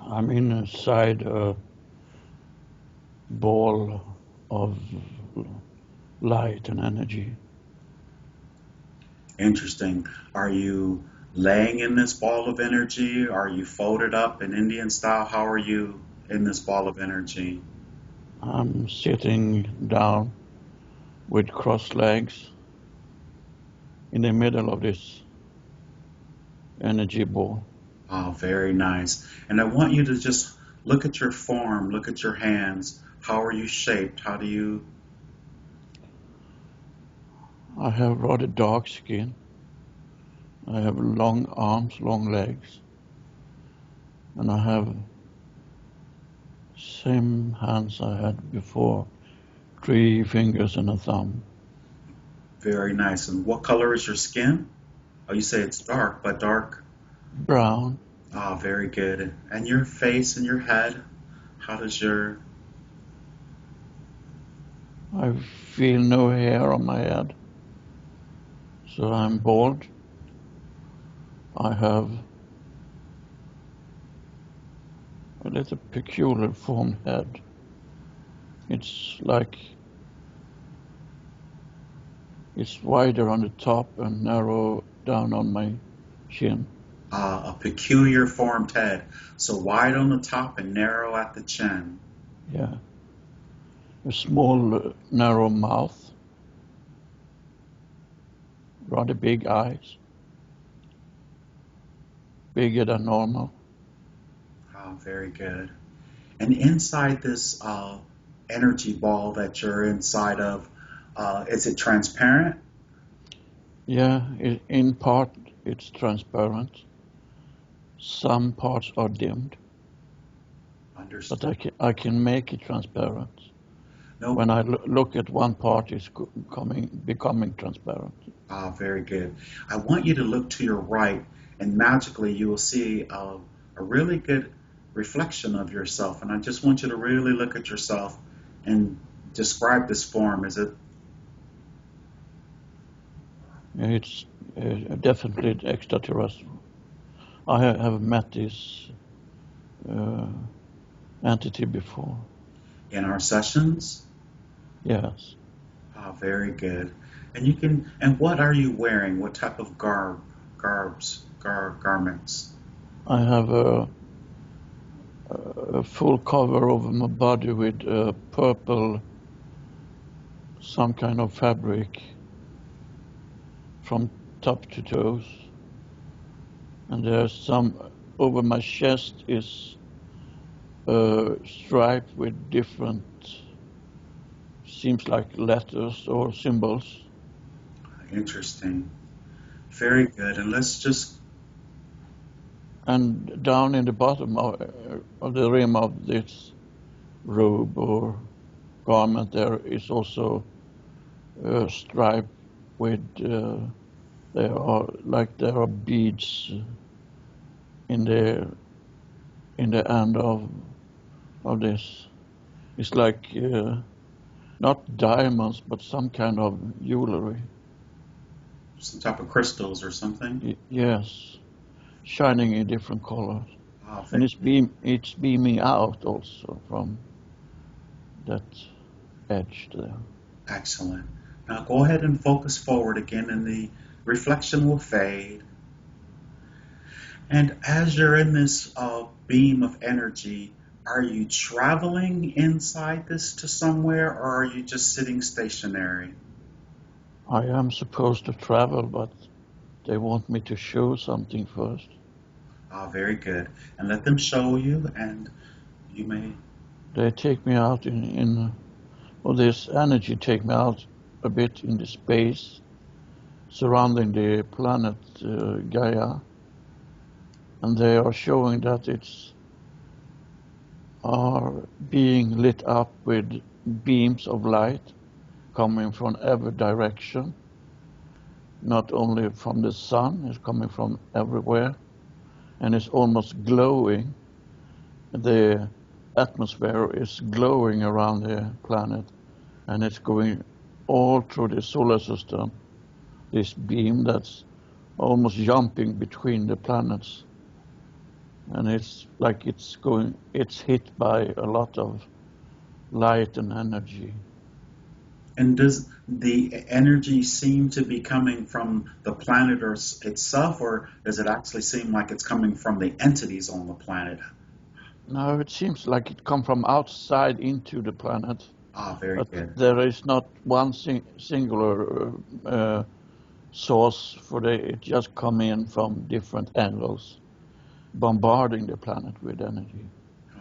I'm inside a ball of light and energy. Interesting. Are you laying in this ball of energy? Are you folded up in Indian style? How are you in this ball of energy? I'm sitting down with crossed legs in the middle of this energy ball. Oh, very nice. And I want you to just look at your form, look at your hands. How are you shaped? How do you? I have rather dark skin. I have long arms, long legs, and I have same hands I had before, 3 fingers and a thumb. Very nice. And what color is your skin? Oh, you say it's dark, but dark. Brown. Ah, very good. And your face and your head? How does your? I feel no hair on my head, so I'm bald. I have a little peculiar formed head. It's like it's wider on the top and narrow down on my chin. A peculiar formed head, so wide on the top and narrow at the chin. Yeah. A small, narrow mouth, rather big eyes, bigger than normal. Oh, very good. And inside this energy ball that you're inside of, is it transparent? Yeah, in part it's transparent. Some parts are dimmed, but Understood. I can make it transparent. No. When I look at one part, it's becoming transparent. Very good. I want you to look to your right, and magically you will see a really good reflection of yourself. And I just want you to really look at yourself and describe this form. Is it? It's definitely extraterrestrial. I have met this uh, entity before. In our sessions? Yes, Very good. And you can. And what are you wearing? What type of garments? I have a full cover over my body with purple, some kind of fabric from top to toes, and there's some over my chest is striped with different, seems like letters or symbols. Interesting. Very good. And let's just. And down in the bottom of the rim of this robe or garment, there is also a stripe with there are beads in the end of this. It's like not diamonds, but some kind of jewelry. Some type of crystals or something. Yes, shining in different colors, Ah, and it's beaming out also from that edge there. excellent. Now go ahead and focus forward again, and the reflection will fade. And as you're in this beam of energy, are you traveling inside this to somewhere, or are you just sitting stationary? I am supposed to travel, but they want me to show something first. Very good. And let them show you, and you may. They take me out well, this energy take me out a bit in the space surrounding the planet Gaia, and they are showing that it's are being lit up with beams of light coming from every direction, not only from the sun, it's coming from everywhere, and it's almost glowing. The atmosphere is glowing around the planet, and it's going all through the solar system, this beam that's almost jumping between the planets. and it's like it's hit by a lot of light and energy. And does the energy seem to be coming from the planet or itself, or does it actually seem like it's coming from the entities on the planet? Now it seems like it come from outside into the planet, Ah, very but good. there is not one singular source for it just come in from different angles, bombarding the planet with energy.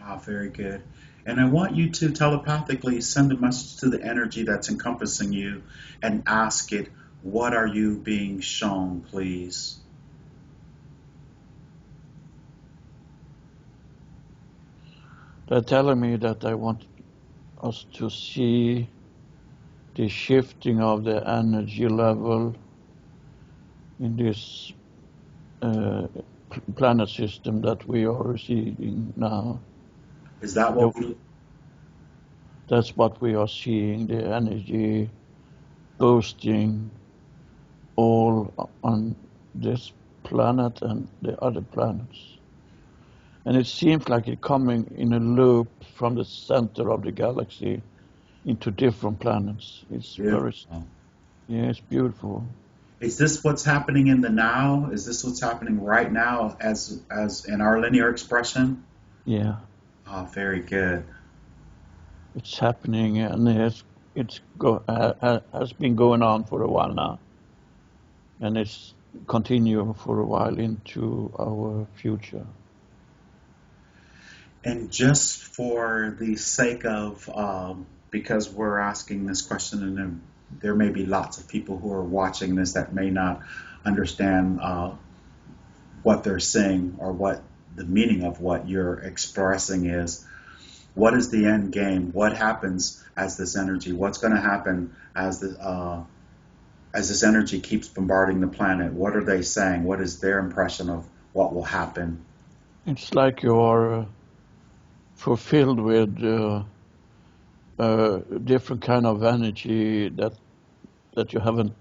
Ah, very good. And I want you to telepathically send a message to the energy that's encompassing you and ask it, what are you being shown, please? They're telling me that they want us to see the shifting of the energy level in this uh, planet system that we are receiving now. Is that what we That's what we are seeing, the energy boosting all on this planet and the other planets. And it seems like it's coming in a loop from the center of the galaxy into different planets. It's do? very, yeah, it's beautiful. Is this what's happening in the now? Is this what's happening right now as in our linear expression? Yeah, Ah, very good. it's happening and has been going on for a while now. And it's continuing for a while into our future. And just for the sake of, because we're asking this question, and there may be lots of people who are watching this that may not understand what they're saying or what the meaning of what you're expressing is. What is the end game? What happens as this energy? What's going to happen as this energy keeps bombarding the planet? What are they saying? What is their impression of what will happen? It's like you are fulfilled with different kind of energy that you haven't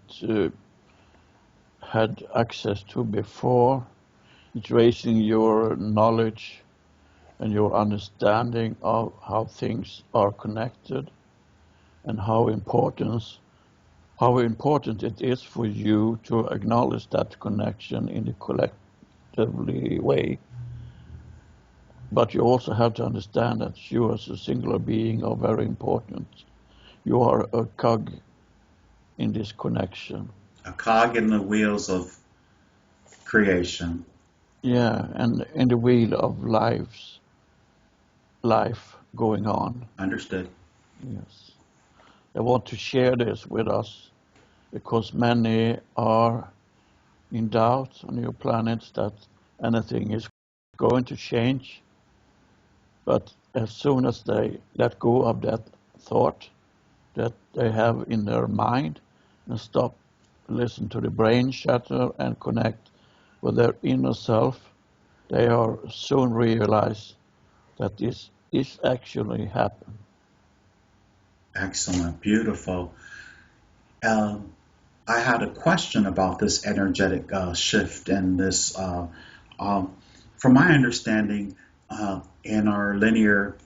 had access to before. It's raising your knowledge and your understanding of how things are connected and how important it is for you to acknowledge that connection in a collectively way. But you also have to understand that you as a singular being are very important. You are a cog in this connection. A cog in the wheels of creation. Yeah, and in the wheel of life going on. Understood. Yes. They want to share this with us because many are in doubt on your planets that anything is going to change. But as soon as they let go of that thought that they have in their mind and stop, listen to the brain chatter and connect with their inner self, they are soon realize that this is actually happen. Excellent. Beautiful. Um, I had a question about this energetic shift and this. Um, from my understanding, in our linear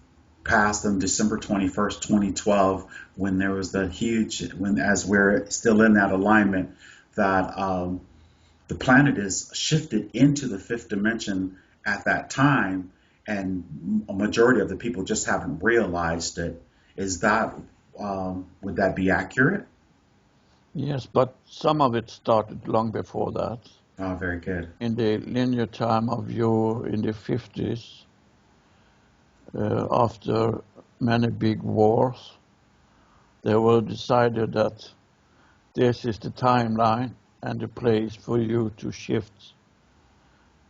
past on December 21st, 2012, when there was the huge, when as we're still in that alignment, that the planet is shifted into the fifth dimension at that time, and a majority of the people just haven't realized it. Is that would that be accurate? Yes, but some of it started long before that. Oh, very good. In the linear time of you in the 50s, after many big wars, they were decided that this is the timeline and the place for you to shift.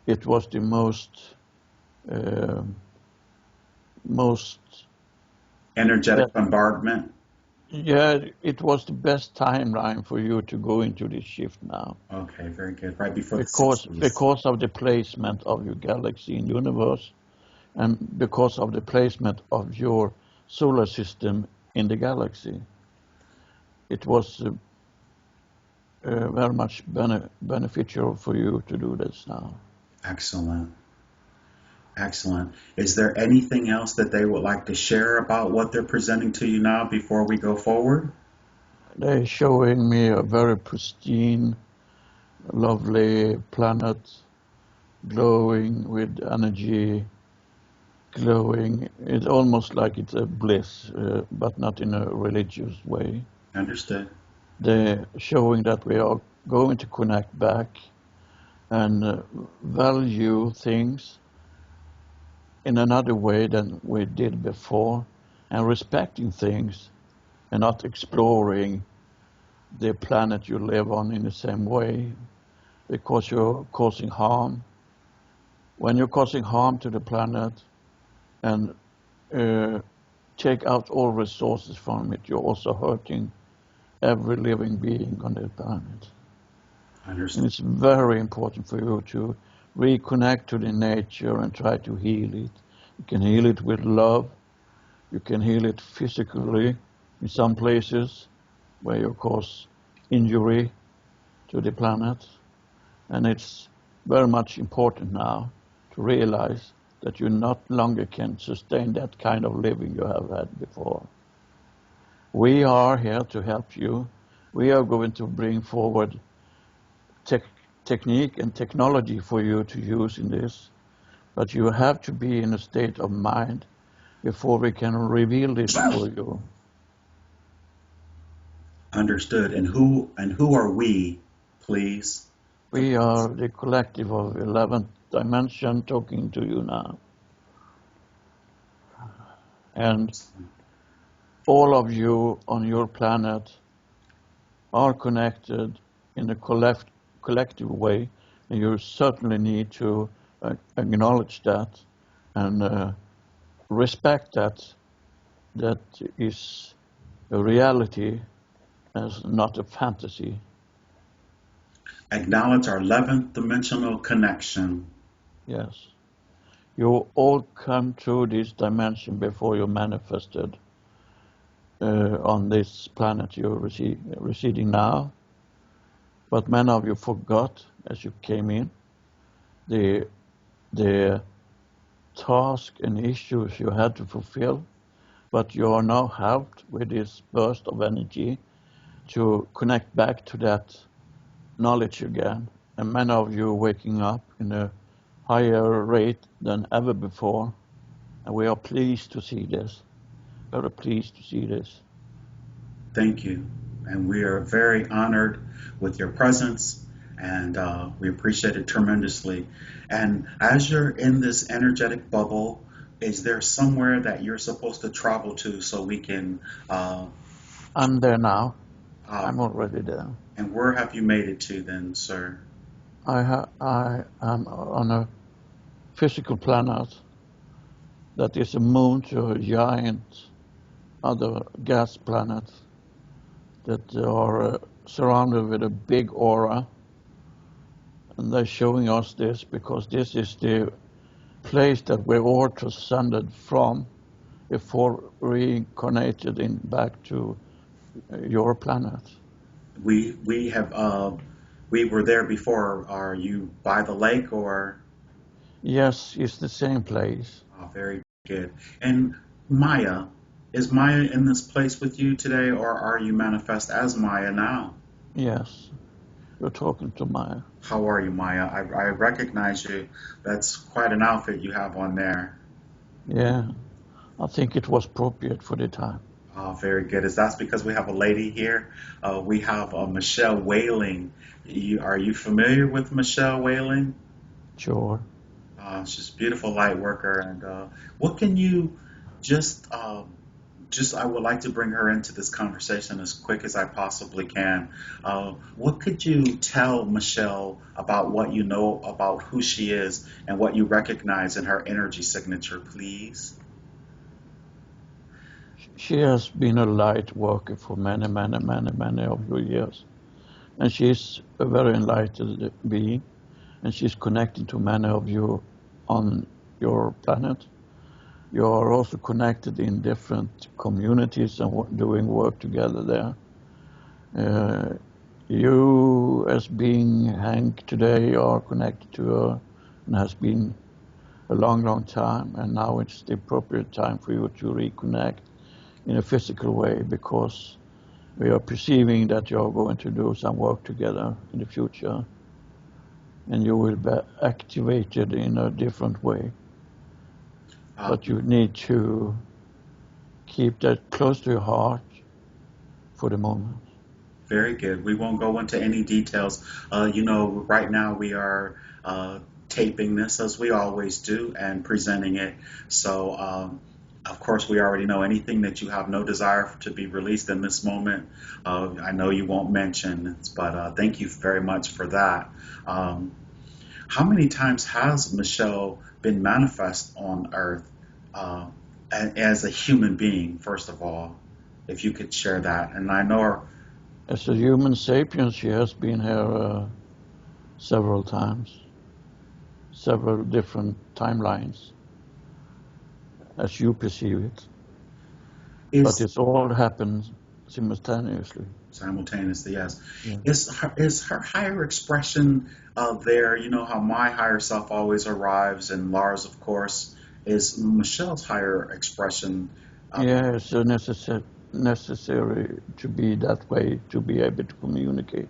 It was the uh, most, Energetic bombardment. yeah, it was the best timeline for you to go into this shift now. Okay, very good. Right before the Because 60s. because of the placement of your galaxy in universe and because of the placement of your solar system in the galaxy. It was very much beneficial for you to do this now. Excellent. Excellent. Is there anything else that they would like to share about what they're presenting to you now before we go forward? They're showing me a very pristine, lovely planet, glowing with energy, glowing. It's almost like it's a bliss, but not in a religious way. Understood. They're showing that we are going to connect back and value things in another way than we did before, and respecting things and not exploring the planet you live on in the same way because you're causing harm. When you're causing harm to the planet and uh, take out all resources from it, you're also hurting every living being on the planet. And Understood. it's very important for you to reconnect to the nature and try to heal it. You can heal it with love. You can heal it physically in some places where you cause injury to the planet. And it's very much important now to realize that you not longer can sustain that kind of living you have had before. We are here to help you. We are going to bring forward technique and technology for you to use in this, but you have to be in a state of mind before we can reveal this for you. Understood. And who are we, please? We are the collective of 11th dimension talking to you now. And all of you on your planet are connected in a collective way, and you certainly need to acknowledge that and respect that. That is a reality and not a fantasy. Acknowledge our 11th dimensional connection. Yes. You all come through this dimension before you manifested on this planet you're residing now. But many of you forgot as you came in the task and issues you had to fulfill. But you are now helped with this burst of energy to connect back to that knowledge again. And many of you are waking up in a higher rate than ever before. And we are pleased to see this. Very pleased to see this. Thank you. And we are very honored with your presence, and we appreciate it tremendously. And as you're in this energetic bubble, is there somewhere that you're supposed to travel to so we can? Uh, I'm there now. uh, I'm already there. and where have you made it to then, sir? I am on a physical planet that is a moon to a giant other gas planet that are surrounded with a big aura. And they're showing us this because this is the place that we all transcended from before reincarnated in back to your planet. We were there before. Are you by the lake or? Yes, it's the same place. Oh, very good. And Maya, is Maya in this place with you today, or are you manifest as Maya now? Yes, you're talking to Maya. How are you, Maya? I recognize you. That's quite an outfit you have on there. Yeah, I think it was appropriate for the time. Oh, very good. Is that because we have a lady here? We have Michelle Whaling. Are you familiar with Michelle Whaling? Sure. She's a beautiful light worker. And what can you just, I would like to bring her into this conversation as quick as I possibly can. What could you tell Michelle about what you know about who she is and what you recognize in her energy signature, please? She has been a light worker for many, many, many, many of your years. And she's a very enlightened being, and she's connected to many of you on your planet. You are also connected in different communities and doing work together there. Uh, you, as being Hank today, are connected to her and has been a long, long time, and now it's the appropriate time for you to reconnect in a physical way because we are perceiving that you're going to do some work together in the future and you will be activated in a different way. But you need to keep that close to your heart for the moment. Very good. We won't go into any details. Right now we are taping this as we always do and presenting it. So, of course, we already know anything that you have no desire to be released in this moment. I know you won't mention, but thank you very much for that. Um, how many times has Michelle been manifest on Earth uh, as a human being, first of all? If you could share that. And I know her. As a human sapien, she has been here several times, several different timelines, as you perceive it. But it's all happened simultaneously. Simultaneously, yes. Yeah. Is her higher expression there? You know how my higher self always arrives, and Lars, of course, is Michelle's higher expression. Yeah, it's necessary to be that way to be able to communicate.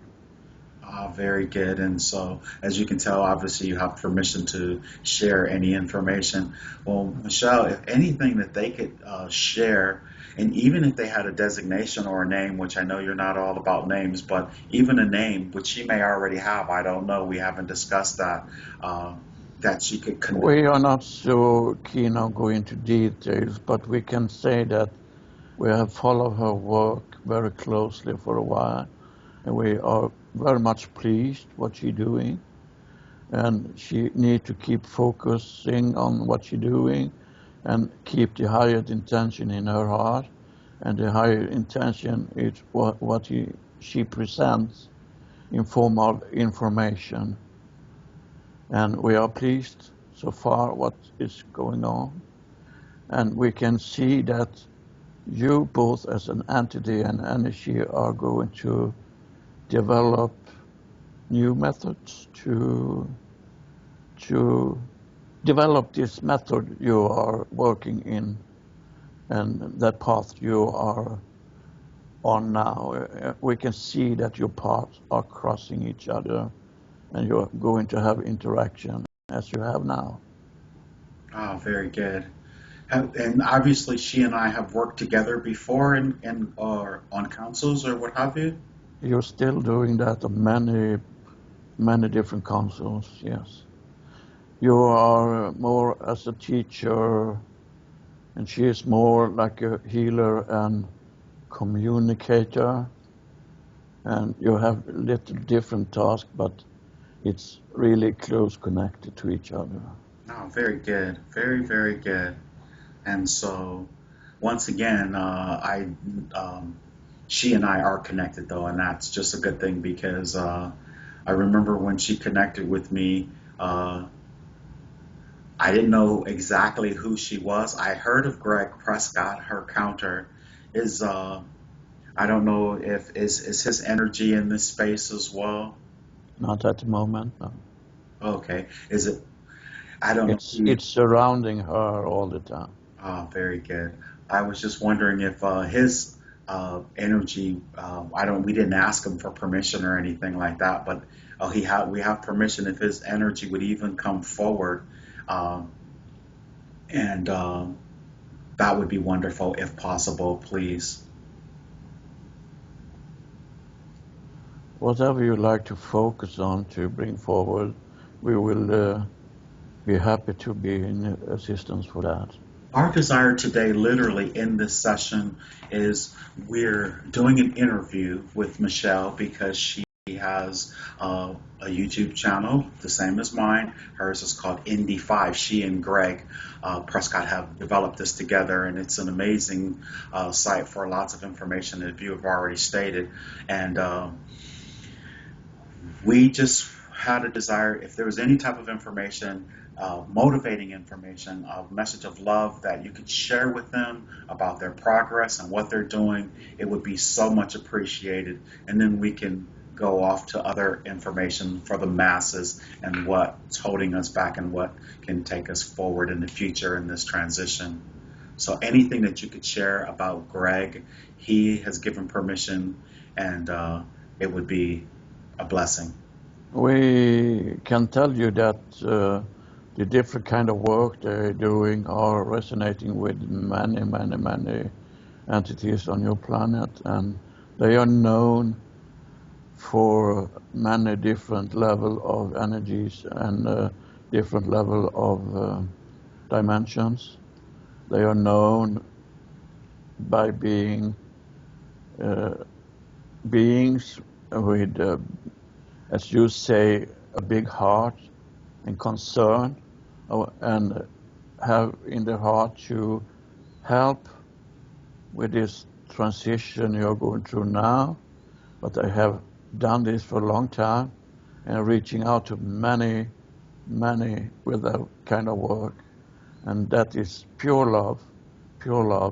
Very good. And so, as you can tell, obviously you have permission to share any information. Well, Michelle, if anything that they could share, and even if they had a designation or a name, which I know you're not all about names, but even a name, which she may already have, I don't know, we haven't discussed that, that she could connect. We are not so keen on going into details, but we can say that we have followed her work very closely for a while, and we are very much pleased what she's doing. And she need to keep focusing on what she's doing and keep the highest intention in her heart. And the higher intention is what she presents in form of information. And we are pleased so far what is going on. And we can see that you both as an entity and energy are going to develop new methods to develop this method you are working in and that path you are on now. We can see that your paths are crossing each other and you're going to have interaction as you have now. Oh, very good. And obviously, she and I have worked together before in or on councils or what have you. You're still doing that on many different councils, yes. You are more as a teacher, and she is more like a healer and communicator. And you have little different tasks, but it's really close connected to each other. Oh, very good. Very, very good. And so, once again, she and I are connected though, and that's just a good thing because I remember when she connected with me. I didn't know exactly who she was. I heard of Greg Prescott, her counter. Is I don't know if is his energy in this space as well. Not at the moment, no. Okay, is it? I don't know. It's surrounding her all the time. Ah, very good. I was just wondering if his energy. We didn't ask him for permission or anything like that, but we have permission if his energy would even come forward, um, and that would be wonderful if possible, please. Whatever you like to focus on to bring forward, we will be happy to be in assistance for that. Our desire today, literally in this session, is we're doing an interview with Michelle because she has a YouTube channel, the same as mine. Hers is called Indy 5. She and Greg Prescott have developed this together, and it's an amazing site for lots of information that you have already stated. And we just had a desire, if there was any type of information, motivating information, a message of love that you could share with them about their progress and what they're doing, it would be so much appreciated. And then we can go off to other information for the masses and what's holding us back and what can take us forward in the future in this transition. So anything that you could share about Greg, he has given permission, and it would be a blessing. We can tell you that the different kind of work they're doing are resonating with many, many, many entities on your planet, and they are known for many different level of energies and different level of dimensions. They are known by being beings with, as you say, a big heart and concern, and have in their heart to help with this transition you're going through now. But I have done this for a long time and reaching out to many, many with that kind of work. And that is pure love,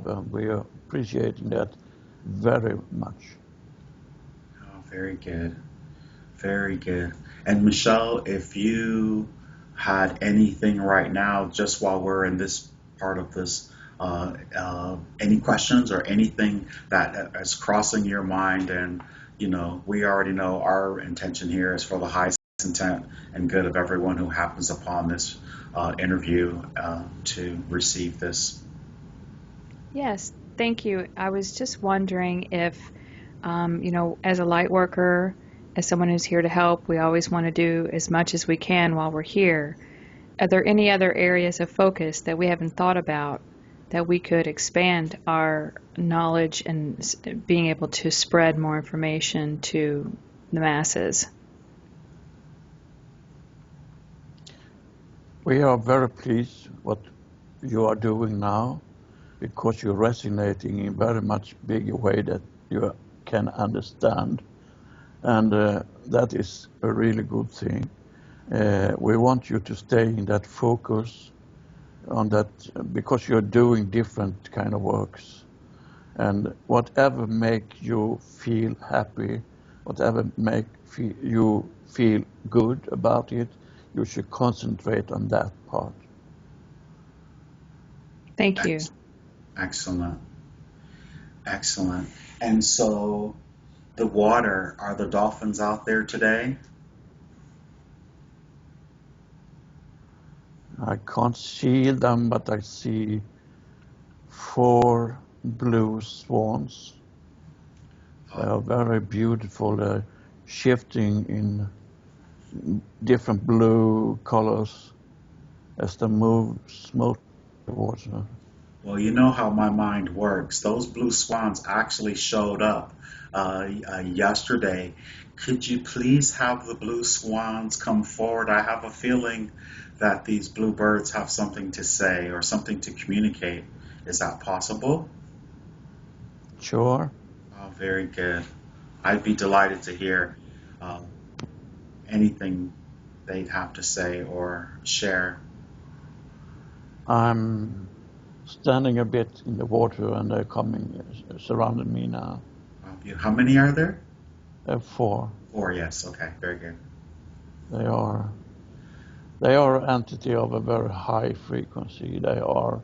and we are appreciating that very much. Oh, very good. Very good. And Michelle, if you had anything right now, just while we're in this part of this, any questions or anything that is crossing your mind, and we already know our intention here is for the highest intent and good of everyone who happens upon this interview to receive this. Yes, thank you. I was just wondering if, as a light worker, as someone who's here to help, we always want to do as much as we can while we're here. Are there any other areas of focus that we haven't thought about that we could expand our knowledge and being able to spread more information to the masses? We are very pleased what you are doing now, because you're resonating in very much bigger way that you can understand, and that is a really good thing. We want you to stay in that focus on that, because you're doing different kind of works, and whatever make you feel happy, whatever make you feel good about it, you should concentrate on that part. Thank you. Excellent. Excellent. And so the water, are the dolphins out there today? I can't see them, but I see 4 blue swans. They are very beautiful, shifting in different blue colors as they move smooth the water. Well, you know how my mind works. Those blue swans actually showed up yesterday. Could you please have the blue swans come forward? I have a feeling that these blue birds have something to say or something to communicate. Is that possible? Sure. Oh, very good. I'd be delighted to hear anything they'd have to say or share. I'm standing a bit in the water, and they're coming, surrounding me now. How many are there? 4. 4, yes. Okay, very good. They are an entity of a very high frequency. They are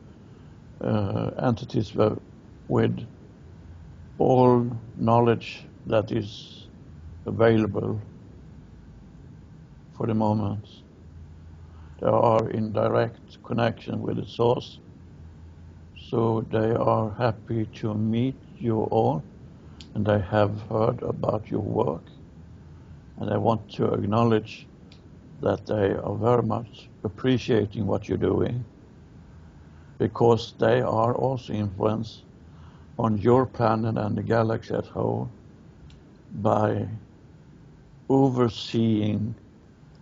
entities with all knowledge that is available for the moment. They are in direct connection with the source, so they are happy to meet you all, and they have heard about your work, and I want to acknowledge that they are very much appreciating what you're doing, because they are also influenced on your planet and the galaxy as a whole by overseeing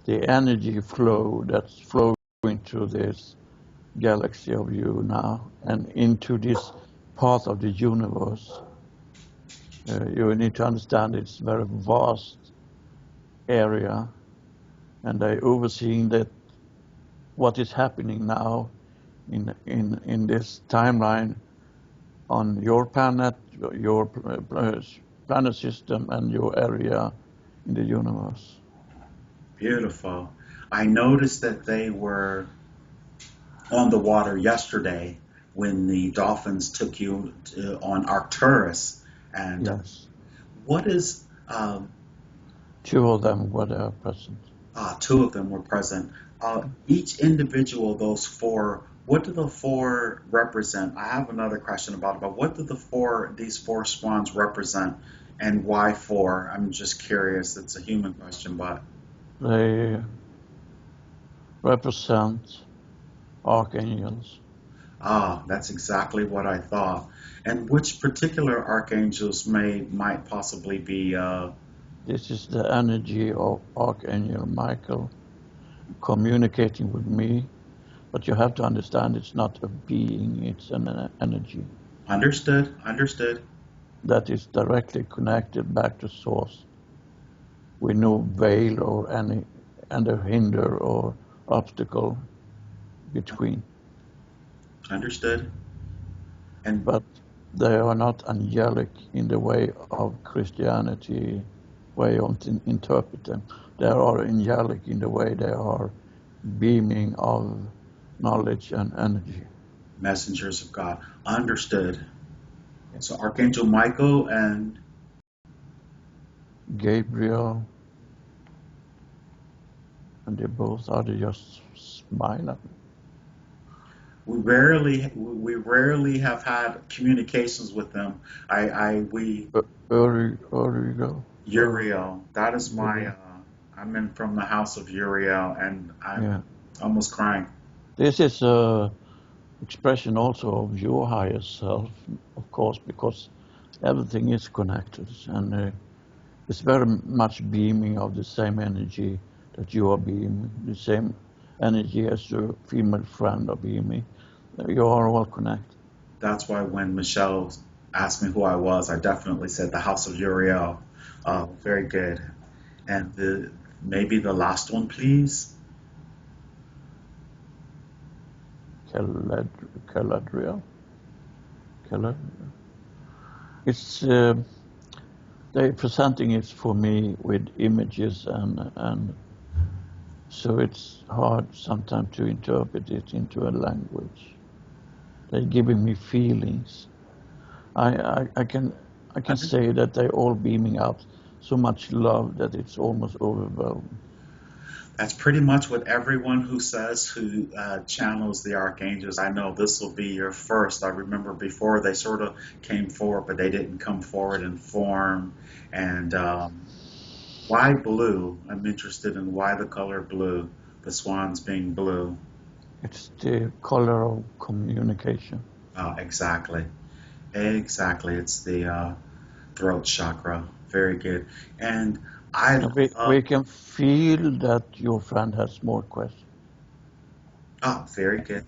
the energy flow that's flowing through this galaxy of you now and into this part of the universe. You need to understand it's a very vast area, and they overseeing that what is happening now in this timeline on your planet, your planet system, and your area in the universe. Beautiful. I noticed that they were on the water yesterday when the dolphins took you on Arcturus. And Yes, what is, um, two of them were there present. two of them were present. Each individual, those four, what do the four represent? I have another question about it, but what do these four swans represent and why four? I'm just curious. It's a human question, but They represent archangels. that's exactly what I thought. And which particular archangels might possibly be? This is the energy of Archangel Michael communicating with me, but you have to understand it's not a being, it's an energy Understood, understood. that is directly connected back to source with no veil or any hinder or obstacle between. Understood. And But they are not angelic in the way of Christianity, way of interpret them. They are angelic in the way they are beaming of knowledge and energy. messengers of God. Understood. So Archangel Michael and Gabriel, and they both are, they just smile at me. we rarely have had communications with them. We Uriel, Uriel. That is my. I'm in from the house of Uriel, and I'm yeah. almost crying. This is a expression also of your higher self, of course, because everything is connected, and it's very much beaming of the same energy that you are beaming, the same energy as your female friend are beaming. You are all connected. That's why when Michelle asked me who I was, I definitely said the house of Uriel. Very good. And maybe the last one, please. Caladriel. It's they're presenting it for me with images and so it's hard sometimes to interpret it into a language. They're giving me feelings. I can say that they're all beaming out so much love that it's almost overwhelming. That's pretty much what everyone who channels the archangels. I know this will be your first. I remember before they sort of came forward, but they didn't come forward in form. And why blue? I'm interested in why the color blue, the swans being blue. It's the color of communication. Exactly. Exactly. It's the throat chakra. Very good. And I And we can feel that your friend has more questions. very good.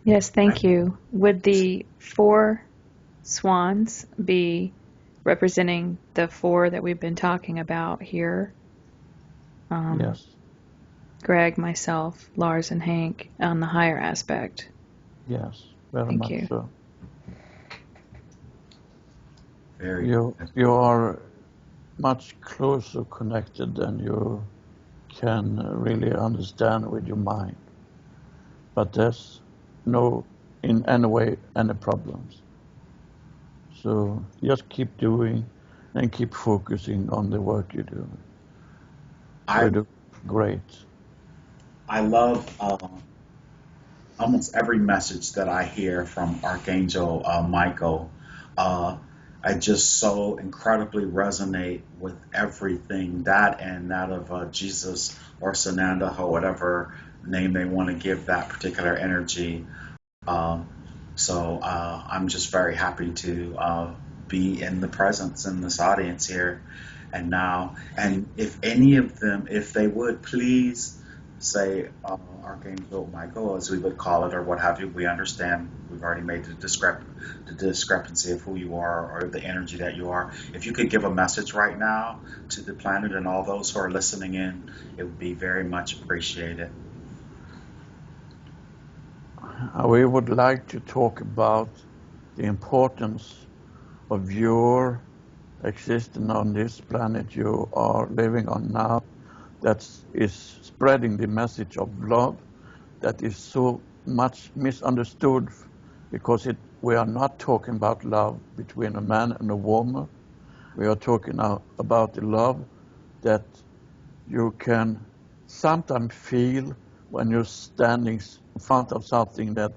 Yes, I, thank you. Would the four swans be representing the four that we've been talking about here? Yes, Greg, myself, Lars, and Hank on the higher aspect. yes, very Thank much you. so. very You good. you are much closer connected than you can really understand with your mind. But there's no, in any way, any problems. So just keep doing and keep focusing on the work you do. I You do great. I love almost every message that I hear from Archangel Michael. Uh, I just so incredibly resonate with everything that and that of Jesus or Sananda or whatever name they want to give that particular energy. Um, so I'm just very happy to be in the presence in this audience here and now. And if any of them, if they would please say Archangel Michael, as we would call it, or what have you, we understand. We've already made the discrepancy of who you are or the energy that you are. If you could give a message right now to the planet and all those who are listening in, it would be very much appreciated. We would like to talk about the importance of your existing on this planet you are living on now, that is spreading the message of love that is so much misunderstood, because we are not talking about love between a man and a woman. We are talking now about the love that you can sometimes feel when you're standing in front of something that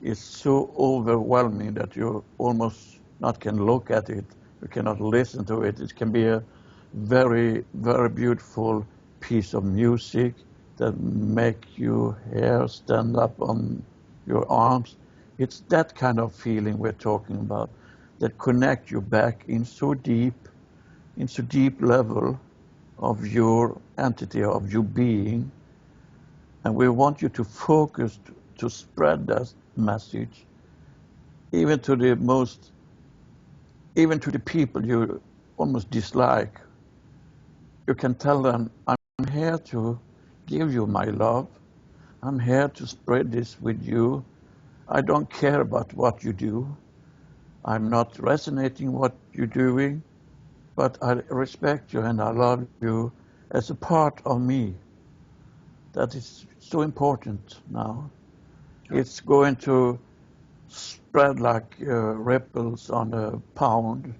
is so overwhelming that you almost not can look at it, you cannot listen to it. It can be a very, very beautiful piece of music that make your hair stand up on your arms. It's that kind of feeling we're talking about, that connect you back in so deep level of your entity, of your being. And we want you to focus to spread that message even to even to the people you almost dislike. You can tell them, I'm here to give you my love. I'm here to spread this with you. I don't care about what you do. I'm not resonating what you're doing, but I respect you and I love you as a part of me. That is so important now. It's going to spread like ripples on a pond.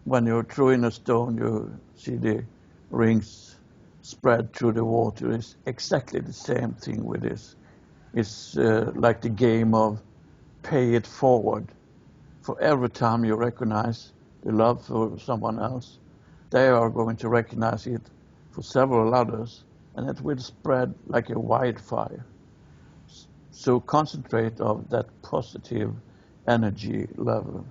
When you throw in a stone, you see the rings spread through the water. It's exactly the same thing with this. It's like the game of pay it forward. For every time you recognize the love for someone else, they are going to recognize it for several others, and it will spread like a wildfire. So concentrate on that positive energy level.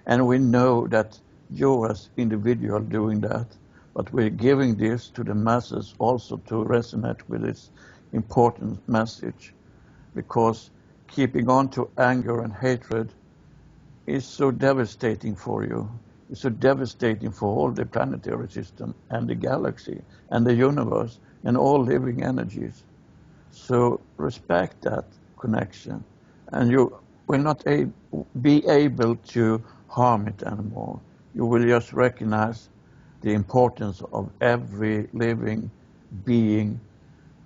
And we know that you as individual doing that, but we're giving this to the masses also to resonate with this important message, because keeping on to anger and hatred is so devastating for you. It's so devastating for all the planetary system and the galaxy and the universe and all living energies. So respect that connection, and you will not be able to harm it anymore. You will just recognize the importance of every living being,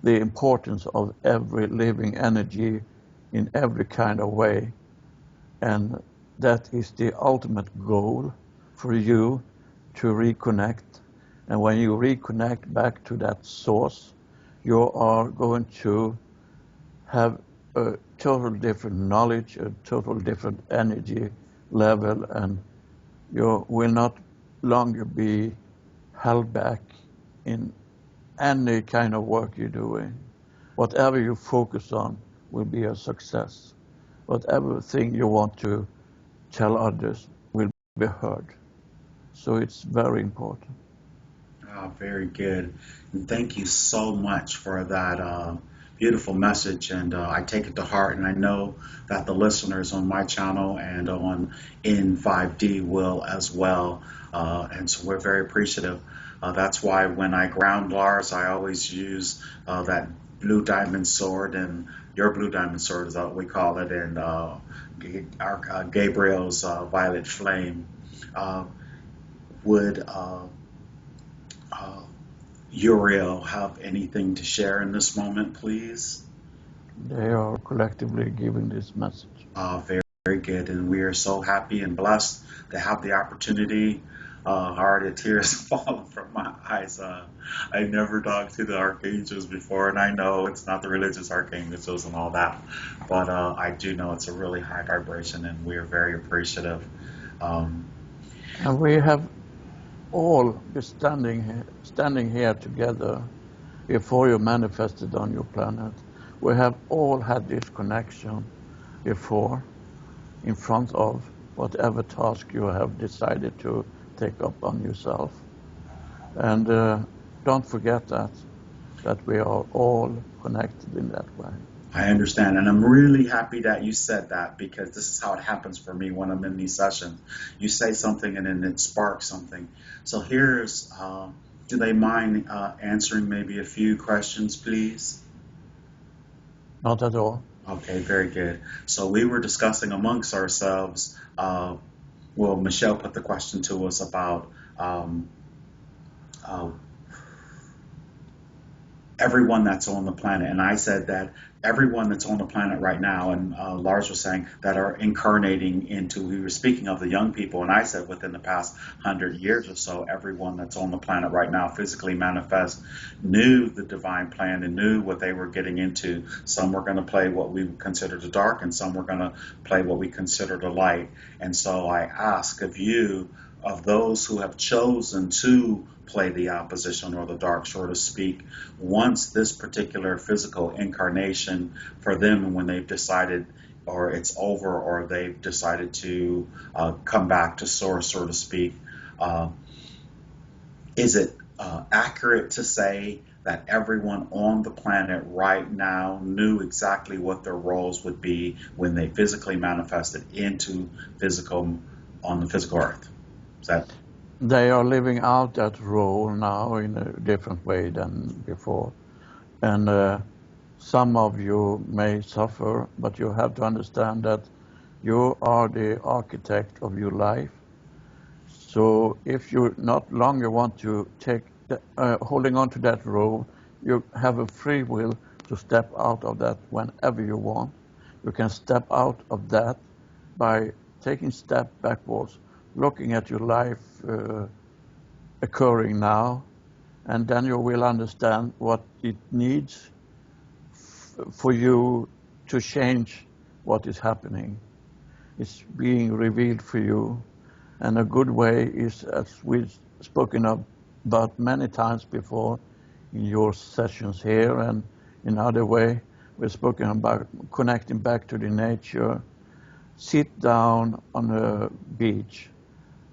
the importance of every living energy in every kind of way. And that is the ultimate goal for you, to reconnect. And when you reconnect back to that source, you are going to have a total different knowledge, a total different energy level, and you will not longer be held back in any kind of work you're doing. Whatever you focus on will be a success. Whatever thing you want to tell others will be heard. So it's very important. Oh, very good. And thank you so much for that beautiful message. And I take it to heart. And I know that the listeners on my channel and on in 5D will as well. And so we're very appreciative. That's why when I ground Lars, I always use that blue diamond sword, and your blue diamond sword is what we call it, and Gabriel's violet flame. Uh, would uh, Uriel have anything to share in this moment, please? They are collectively giving this message. Very, very good. And we are so happy and blessed to have the opportunity. Already tears falling from my eyes. I never talked to the archangels before, and I know it's not the religious archangels and all that, but I do know it's a really high vibration, and we are very appreciative. Um, And we have all been standing here together before you manifested on your planet. We have all had this connection before, in front of whatever task you have decided to take up on yourself. And don't forget that we are all connected in that way. I understand, and I'm really happy that you said that, because this is how it happens for me when I'm in these sessions. You say something and then it sparks something. So here's, do they mind answering maybe a few questions, please? Not at all. Okay, very good. So we were discussing amongst ourselves Well, Michelle put the question to us about um, uh, everyone that's on the planet. And I said that everyone that's on the planet right now, and Lars was saying that are incarnating into, we were speaking of the young people, and I said within the past 100 years or so, everyone that's on the planet right now physically manifest knew the divine plan and knew what they were getting into. Some were going to play what we consider the dark, and some were going to play what we consider the light. And so I ask of you, of those who have chosen to play the opposition or the dark, so to speak, once this particular physical incarnation for them, when they've decided or it's over or they've decided to come back to source, so to speak, uh, is it accurate to say that everyone on the planet right now knew exactly what their roles would be when they physically manifested into physical on the physical earth? Is that They are living out that role now in a different way than before. And some of you may suffer, but you have to understand that you are the architect of your life. So if you not longer want to take holding on to that role, you have a free will to step out of that whenever you want. You can step out of that by taking step backwards, looking at your life occurring now, and then you will understand what it needs for you to change what is happening. It's being revealed for you. And a good way is, as we've spoken about many times before in your sessions here and in other way, we've spoken about connecting back to the nature. Sit down on a beach,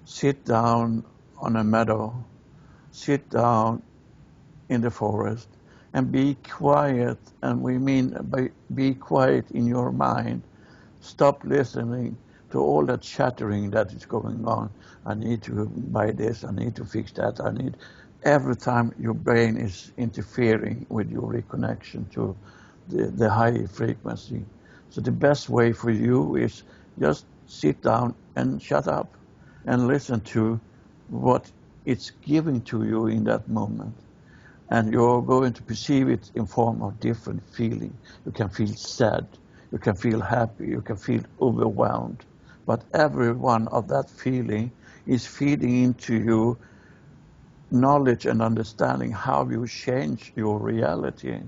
sit down on a meadow, sit down in the forest and be quiet. And we mean by be quiet in your mind. Stop listening to all that chattering that is going on. I need to buy this, I need to fix that, I need. Every time your brain is interfering with your reconnection to the high frequency. So the best way for you is just sit down and shut up and listen to what it's giving to you in that moment. And you're going to perceive it in form of different feeling. You can feel sad, you can feel happy, you can feel overwhelmed. But every one of that feeling is feeding into you knowledge and understanding how you change your reality,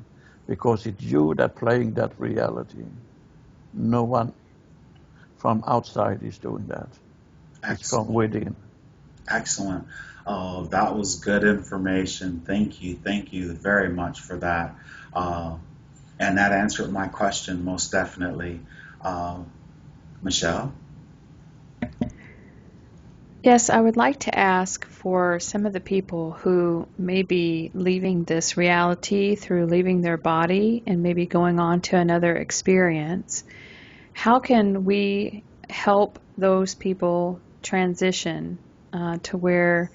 because it's you that playing that reality. No one from outside is doing that. It's from excellent? within. Excellent. Oh, that was good information. Thank you. Thank you very much for that. Uh, and that answered my question most definitely. Uh, Michelle? Yes, I would like to ask for some of the people who may be leaving this reality through leaving their body and maybe going on to another experience. How can we help those people transition to where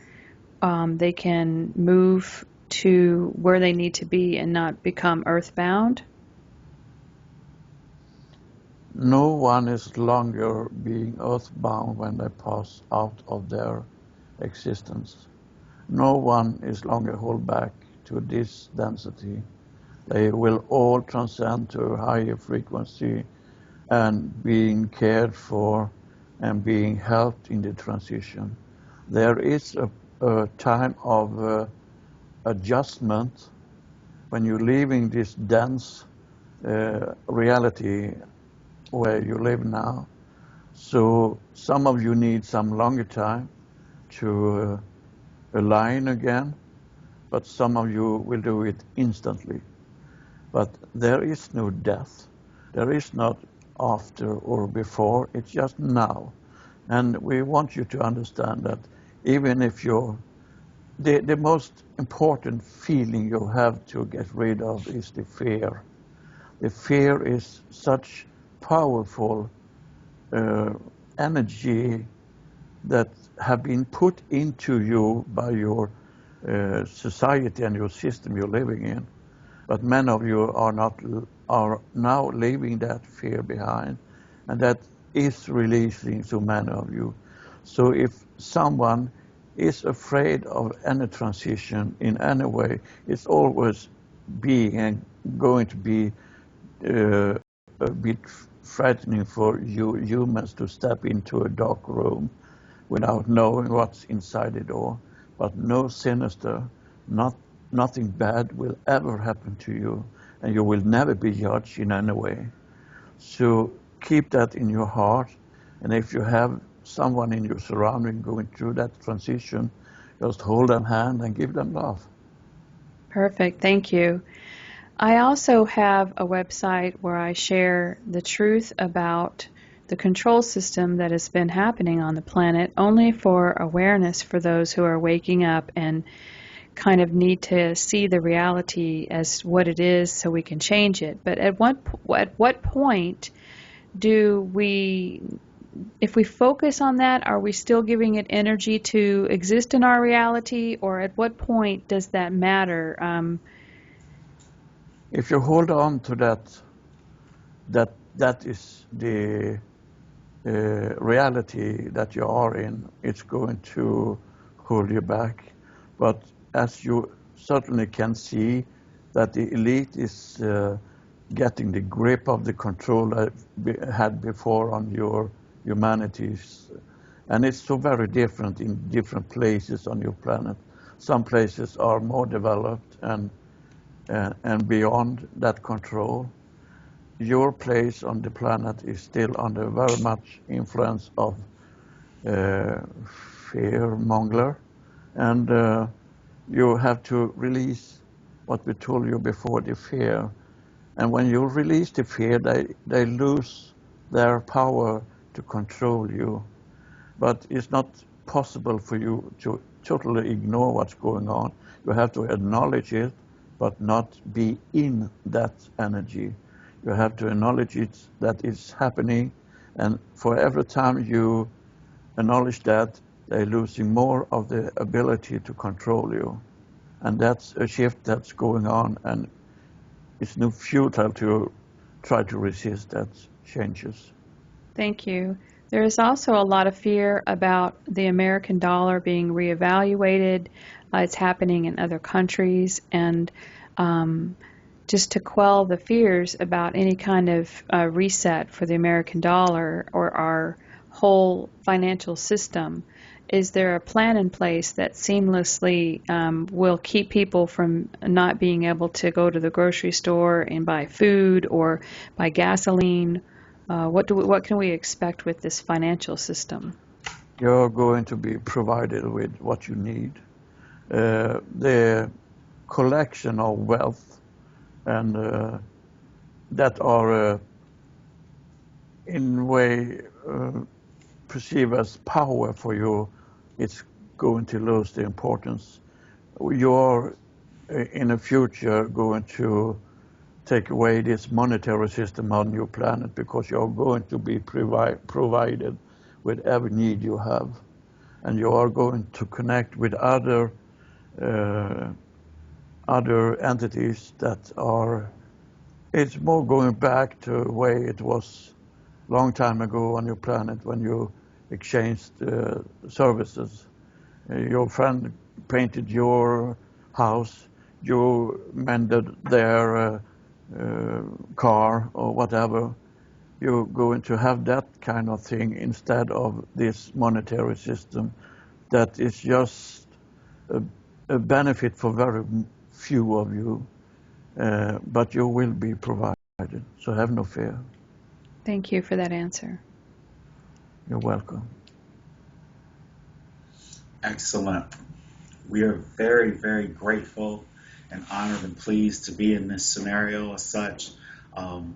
they can move to where they need to be and not become earthbound? No one is longer being earthbound when they pass out of their existence. No one is longer held back to this density. They will all transcend to a higher frequency and being cared for and being helped in the transition. There is a time of adjustment when you're leaving this dense reality where you live now. So some of you need some longer time to align again, but some of you will do it instantly. But there is no death. There is not after or before. It's just now. And we want you to understand that even if you're, the most important feeling you have to get rid of is the fear. The fear is such powerful uh, energy that have been put into you by your society and your system you're living in. But many of you are now leaving that fear behind, and that is releasing so many of you. So if someone is afraid of any transition in any way, it's always being and going to be a bit frightening for you humans to step into a dark room without knowing what's inside the door. But no sinister, nothing bad will ever happen to you, and you will never be judged in any way. So keep that in your heart, and if you have someone in your surrounding going through that transition, just hold them hand and give them love. Perfect. Thank you. I also have a website where I share the truth about the control system that has been happening on the planet, only for awareness for those who are waking up and kind of need to see the reality as what it is so we can change it. But at what point do we, if we focus on that, are we still giving it energy to exist in our reality, or at what point does that matter? If you hold on to that is the reality that you are in, it's going to hold you back. But as you certainly can see, that the elite is getting the grip of the control that we had before on your humanities. And it's so very different in different places on your planet. Some places are more developed and beyond that control. Your place on the planet is still under very much influence of fear monger, and you have to release what we told you before, the fear. And when you release the fear, they lose their power to control you. But it's not possible for you to totally ignore what's going on. You have to acknowledge it, but not be in that energy. You have to acknowledge it, that it's happening, and for every time you acknowledge that, they're losing more of the ability to control you. And that's a shift that's going on, and it's no futile to try to resist that changes. Thank you. There is also a lot of fear about the American dollar being reevaluated. It's happening in other countries, and just to quell the fears about any kind of reset for the American dollar or our whole financial system, is there a plan in place that seamlessly will keep people from not being able to go to the grocery store and buy food or buy gasoline? What can we expect with this financial system? You're going to be provided with what you need. The collection of wealth and that are in a way perceived as power for you, it's going to lose the importance. You're in the future going to take away this monetary system on your planet because you're going to be provided with every need you have. And you are going to connect with other entities that are, it's more going back to the way it was a long time ago on your planet when you exchanged services. Your friend painted your house, you mended their car or whatever. You're going to have that kind of thing instead of this monetary system that is just a benefit for very few of you, but you will be provided, so have no fear. Thank you for that answer. You're welcome. Excellent. We are very, very grateful and honored and pleased to be in this scenario as such. Um,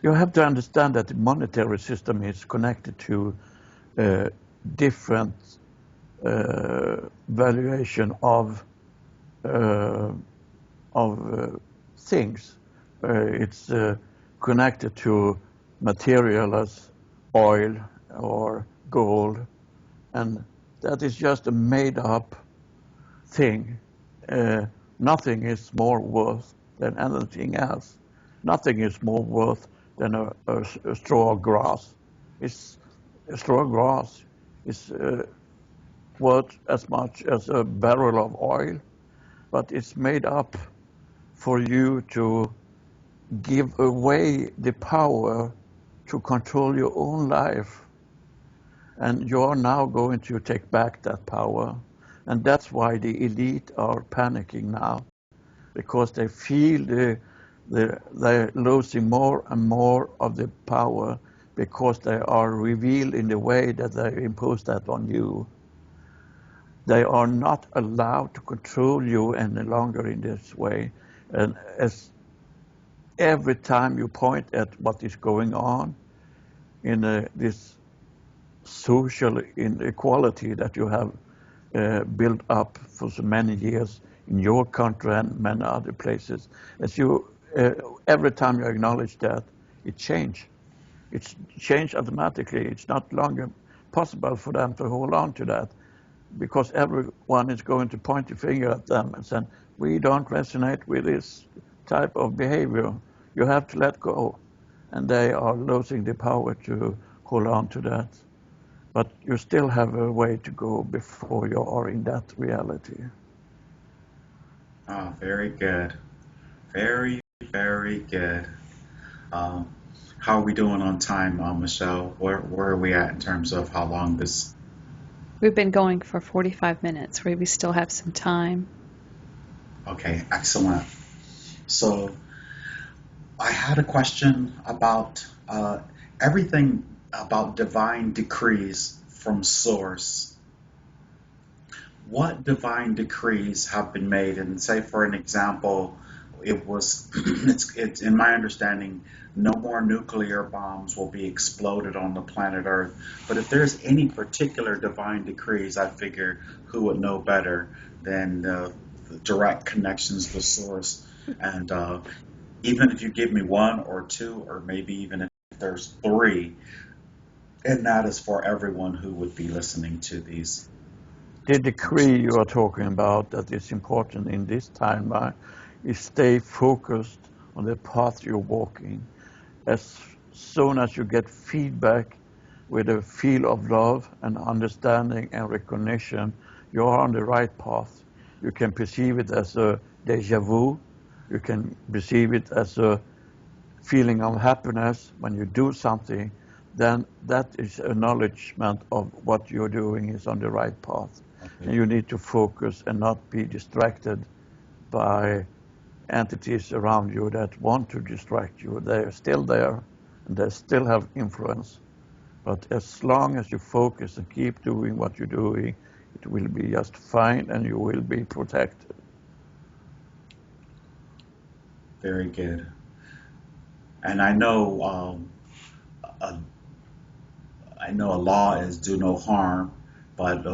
You have to understand that the monetary system is connected to different valuation of things. It's connected to material as oil or gold, and that is just a made-up thing. Nothing is more worth than anything else. Nothing is more worth than a straw of grass. It's a straw of grass. is worth as much as a barrel of oil, but it's made up for you to give away the power to control your own life. And you're now going to take back that power. And that's why the elite are panicking now, because they feel they're losing more and more of the power because they are revealed in the way that they impose that on you. They are not allowed to control you any longer in this way. And as every time you point at what is going on in this social inequality that you have built up for so many years in your country and many other places, as you every time you acknowledge that, it changes. It's changed automatically. It's not longer possible for them to hold on to that, because everyone is going to point the finger at them and say, we don't resonate with this type of behavior. You have to let go. And they are losing the power to hold on to that. But you still have a way to go before you are in that reality. Oh, very good. Very, very good. Um, how are we doing on time, Michelle? Where are we at in terms of how long this? We've been going for 45 minutes. We still have some time. Okay, excellent. So I had a question about everything about divine decrees from source. What divine decrees have been made? And say, for an example, it was it's in my understanding, no more nuclear bombs will be exploded on the planet Earth. But if there's any particular divine decrees, I figure who would know better than the direct connections to source. And even if you give me one or two, or maybe even if there's three, and that is for everyone who would be listening to these. The decree you are talking about that is important in this timeline is stay focused on the path you're walking. As soon as you get feedback with a feel of love and understanding and recognition, you are on the right path. You can perceive it as a deja vu. You can perceive it as a feeling of happiness when you do something. Then that is acknowledgement of what you're doing is on the right path. And you need to focus and not be distracted by entities around you that want to distract you. They are still there and they still have influence. But as long as you focus and keep doing what you're doing, it will be just fine and you will be protected. Very good. And uh, I know a law is do no harm, but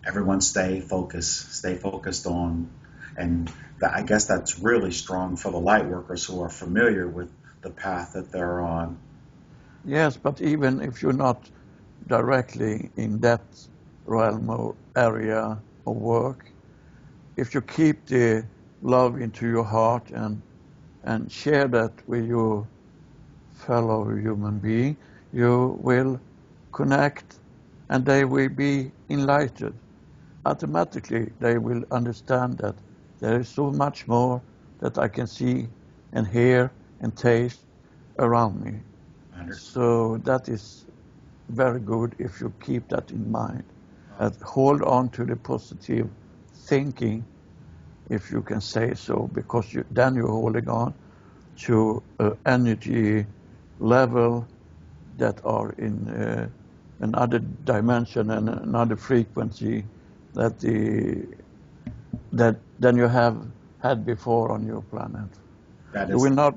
everyone stay focused on, and I guess that's really strong for the light workers who are familiar with the path that they're on. Yes, but even if you're not directly in that realm or area of work, if you keep the love into your heart and share that with your fellow human being, you will connect and they will be enlightened. Automatically, they will understand that there is so much more that I can see and hear and taste around me. So that is very good if you keep that in mind. And hold on to the positive thinking, if you can say so, because then you're holding on to an energy level that are in another dimension and another frequency that than you have had before on your planet. You will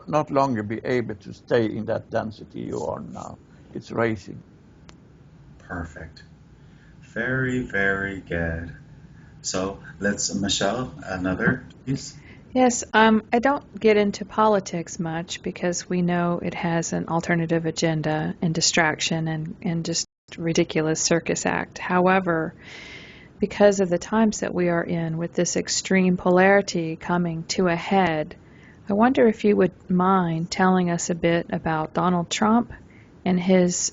not longer be able to stay in that density you are now. It's racing. Perfect. Very, very good. So Michelle, another piece. Yes, I don't get into politics much because we know it has an alternative agenda and distraction and just ridiculous circus act. However, because of the times that we are in with this extreme polarity coming to a head, I wonder if you would mind telling us a bit about Donald Trump and his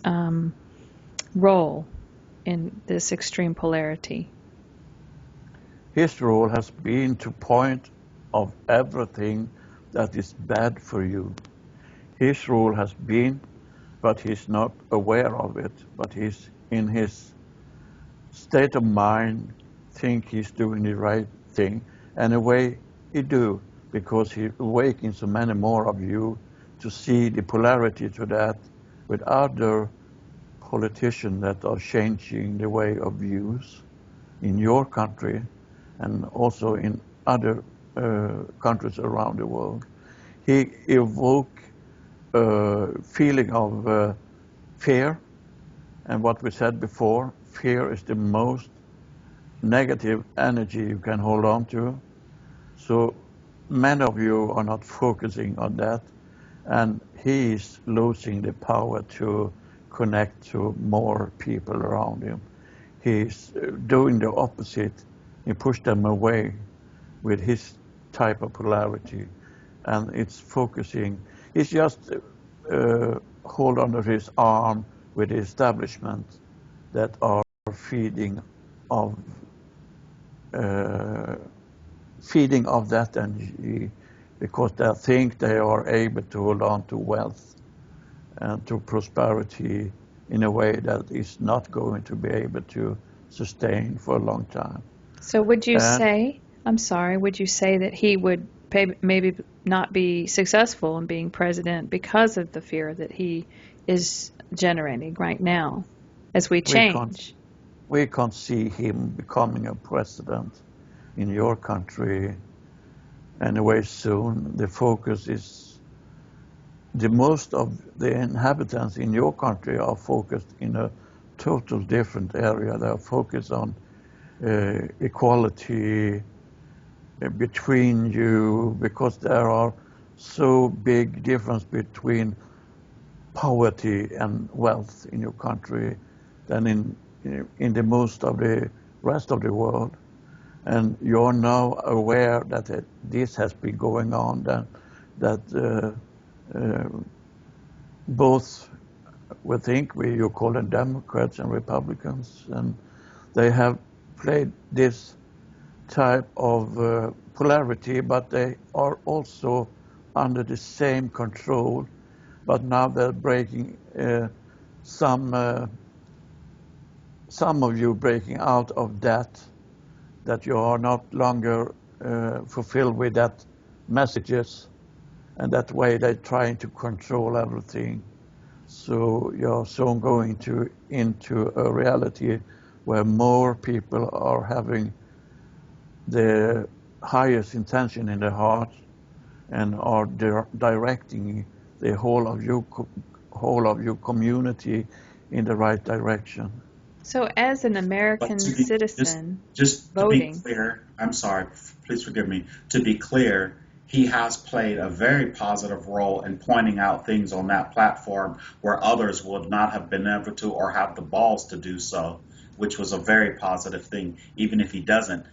role in this extreme polarity? His role has been to point of everything that is bad for you. His role has been, but he's not aware of it, but he's in his state of mind, think he's doing the right thing. And in a way, he do, because he awakens so many more of you to see the polarity to that with other politicians that are changing the way of views in your country and also in other countries around the world. He evokes a feeling of fear, and what we said before, fear is the most negative energy you can hold on to. So many of you are not focusing on that, and he is losing the power to connect to more people around him. He's doing the opposite. He pushed them away with his type of polarity, and it's focusing. He's just hold under his arm with the establishment that are feeding of that energy, because they think they are able to hold on to wealth and to prosperity in a way that is not going to be able to sustain for a long time. So would you And say, I'm sorry, would you say that he would maybe not be successful in being president because of the fear that he is generating right now as we we can't change? we can't see him becoming a president in your country anyway soon. The focus is the most of the inhabitants in your country are focused in a total different area. They are focused on equality between you, because there are so big difference between poverty and wealth in your country than in the most of the rest of the world. And you're now aware that this has been going on, that both, we think, you call them Democrats and Republicans, and they have played this type of polarity, but they are also under the same control. But now they're breaking some of you breaking out of that you are not longer fulfilled with that messages, and that way they're trying to control everything. So you're soon going into a reality where more people are having the highest intention in their heart and are directing the whole of your community in the right direction. So as an But American to be just citizen just to be voting, clear, I'm sorry, please forgive me. To be clear, he has played a very positive role in pointing out things on that platform where others would not have been able to or have the balls to do so, which was a very positive thing. Even if he doesn't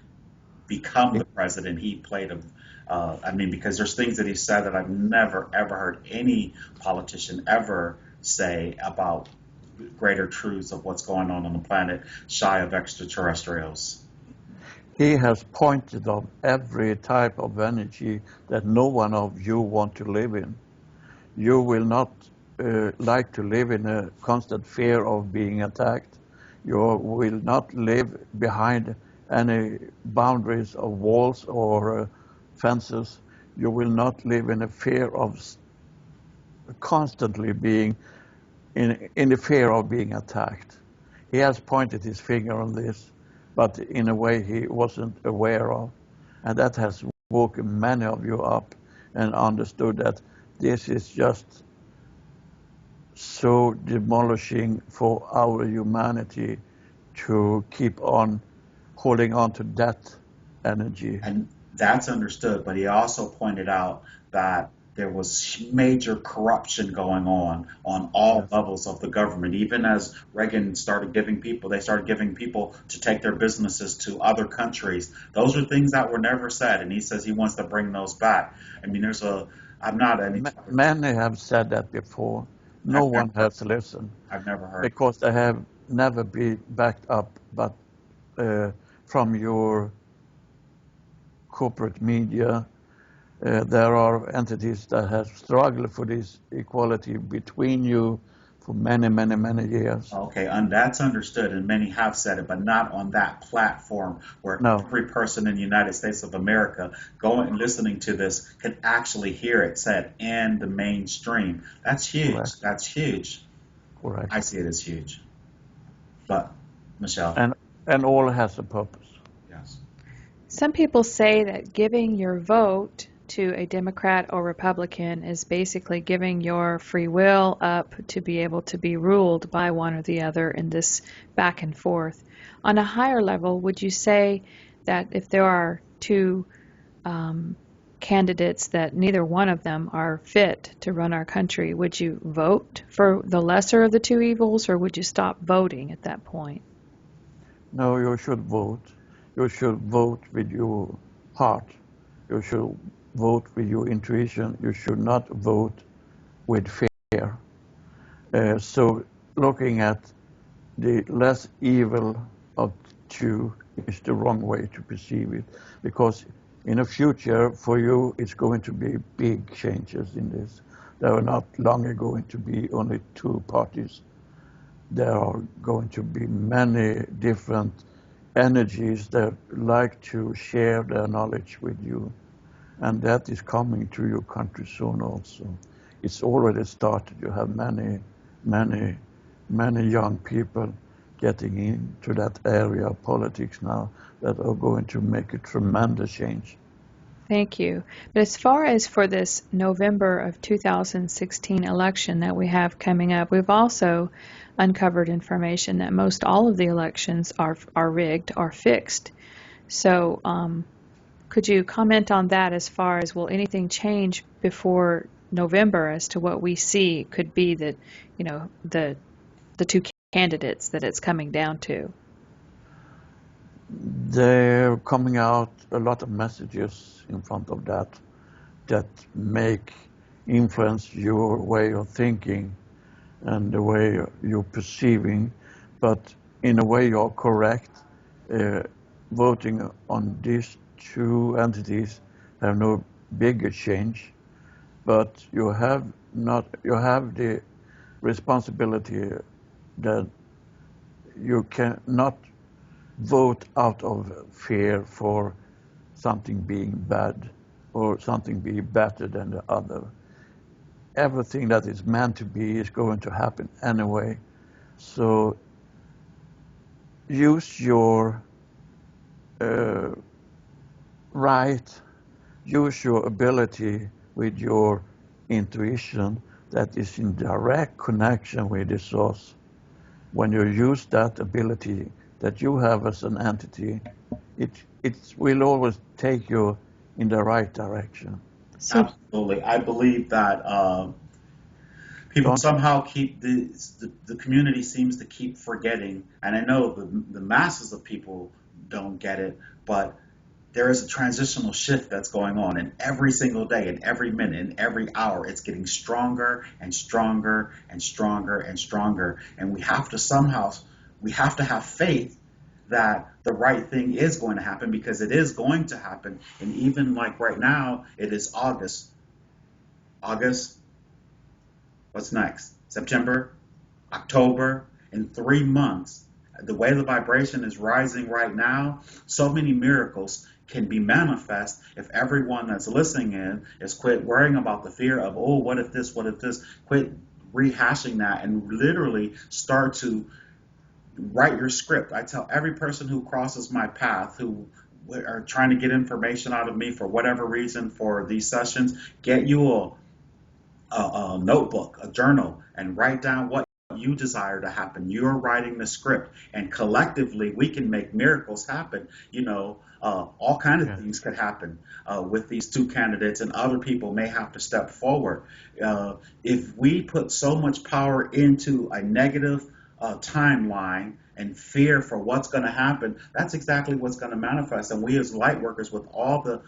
become the president, he played a I mean, because there's things that he said that I've never ever heard any politician ever say about greater truths of what's going on the planet, shy of extraterrestrials. He has pointed out every type of energy that no one of you want to live in. You will not like to live in a constant fear of being attacked. You will not live behind any boundaries of walls or fences. You will not live in a fear of constantly being in the fear of being attacked. He has pointed his finger on this, but in a way he wasn't aware of. And that has woken many of you up and understood that this is just so demolishing for our humanity to keep on holding on to that energy. And that's understood, but he also pointed out that there was major corruption going on all Yes. levels of the government. Even as Reagan started giving people, they started giving people to take their businesses to other countries. Those are things that were never said, and he says he wants to bring those back. I mean, I'm not any, Many have said that before. No I've one never, has listened I've never heard. because they have never be backed up but from your corporate media. There are entities that have struggled for this equality between you for many, many, many years. Okay, and that's understood, and many have said it, but not on that platform where No, every person in the United States of America going and listening to this can actually hear it said in the mainstream. That's huge. correct, That's huge. I correct. see it as huge. But, Michelle, And all has a purpose. yes. Some people say that giving your vote to a Democrat or Republican is basically giving your free will up to be able to be ruled by one or the other in this back and forth. On a higher level, would you say that if there are two candidates that neither one of them are fit to run our country, would you vote for the lesser of the two evils, or would you stop voting at that point? No, you should vote. You should vote with your heart. You should vote with your intuition. You should not vote with fear. So looking at the less evil of two is the wrong way to perceive it, because in the future for you it's going to be big changes in this. There are not longer going to be only two parties. There are going to be many different energies that like to share their knowledge with you, and that is coming to your country soon also. It's already started. You have many young people getting into that area of politics now that are going to make a tremendous change. Thank you. But as far as for this November of 2016 election that we have coming up, we've also uncovered information that most all of the elections are rigged, are fixed. So, could you comment on that as far as will anything change before November as to what we see could be that, the two candidates that it's coming down to? They're coming out a lot of messages in front of that make influence your way of thinking and the way you're perceiving, but in a way you're correct. Voting on these two entities have no bigger change, but you have the responsibility that you cannot vote out of fear for something being bad or something being better than the other. Everything that is meant to be is going to happen anyway. So use your right, use your ability with your intuition that is in direct connection with the source. When you use that ability that you have as an entity, it will always take you in the right direction. So, Absolutely. I believe that people Don't you? somehow keep the community seems to keep forgetting, and I know the masses of people don't get it, but there is a transitional shift that's going on, and every single day, and every minute, and every hour, it's getting stronger and stronger and stronger and stronger, and we have to have faith that the right thing is going to happen because it is going to happen. And even like right now, it is August. August, what's next? September, October, in 3 months. The way the vibration is rising right now, so many miracles can be manifest if everyone that's listening in is quit worrying about the fear of, oh, what if this, quit rehashing that and literally start to write your script. I tell every person who crosses my path who are trying to get information out of me for whatever reason for these sessions, get you a notebook, a journal, and write down what you desire to happen. You're writing the script, and collectively we can make miracles happen. All kind of Yeah. things could happen with these two candidates, and other people may have to step forward. If we put so much power into a negative timeline and fear for what's going to happen, that's exactly what's going to manifest. And we as light workers, with all the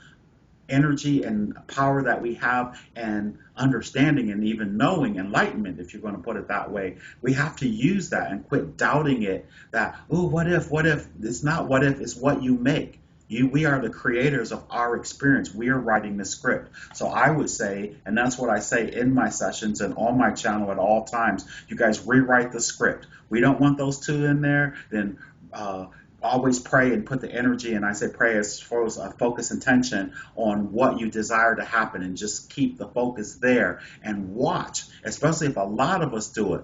energy and power that we have and understanding and even knowing enlightenment, if you're going to put it that way, we have to use that and quit doubting it that, oh, what if? It's not what if, it's what you make. We are the creators of our experience. We are writing the script. So I would say, and that's what I say in my sessions and on my channel at all times, you guys rewrite the script. We don't want those two in there, then always pray and put the energy, and I say pray as far as a focus intention on what you desire to happen, and just keep the focus there and watch, especially if a lot of us do it.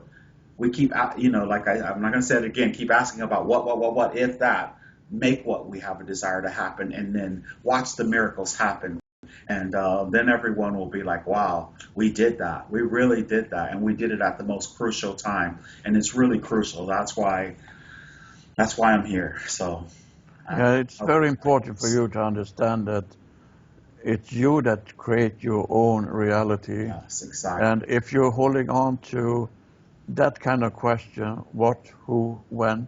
We keep, like I'm not going to say it again, keep asking about what if that, make what we have a desire to happen, and then watch the miracles happen. And then everyone will be like, wow, we did that. We really did that. And we did it at the most crucial time. And it's really crucial. That's why I'm here. So Yeah, it's very important for you to understand that it's you that create your own reality. yes, exactly. And if you're holding on to that kind of question, what, who, when,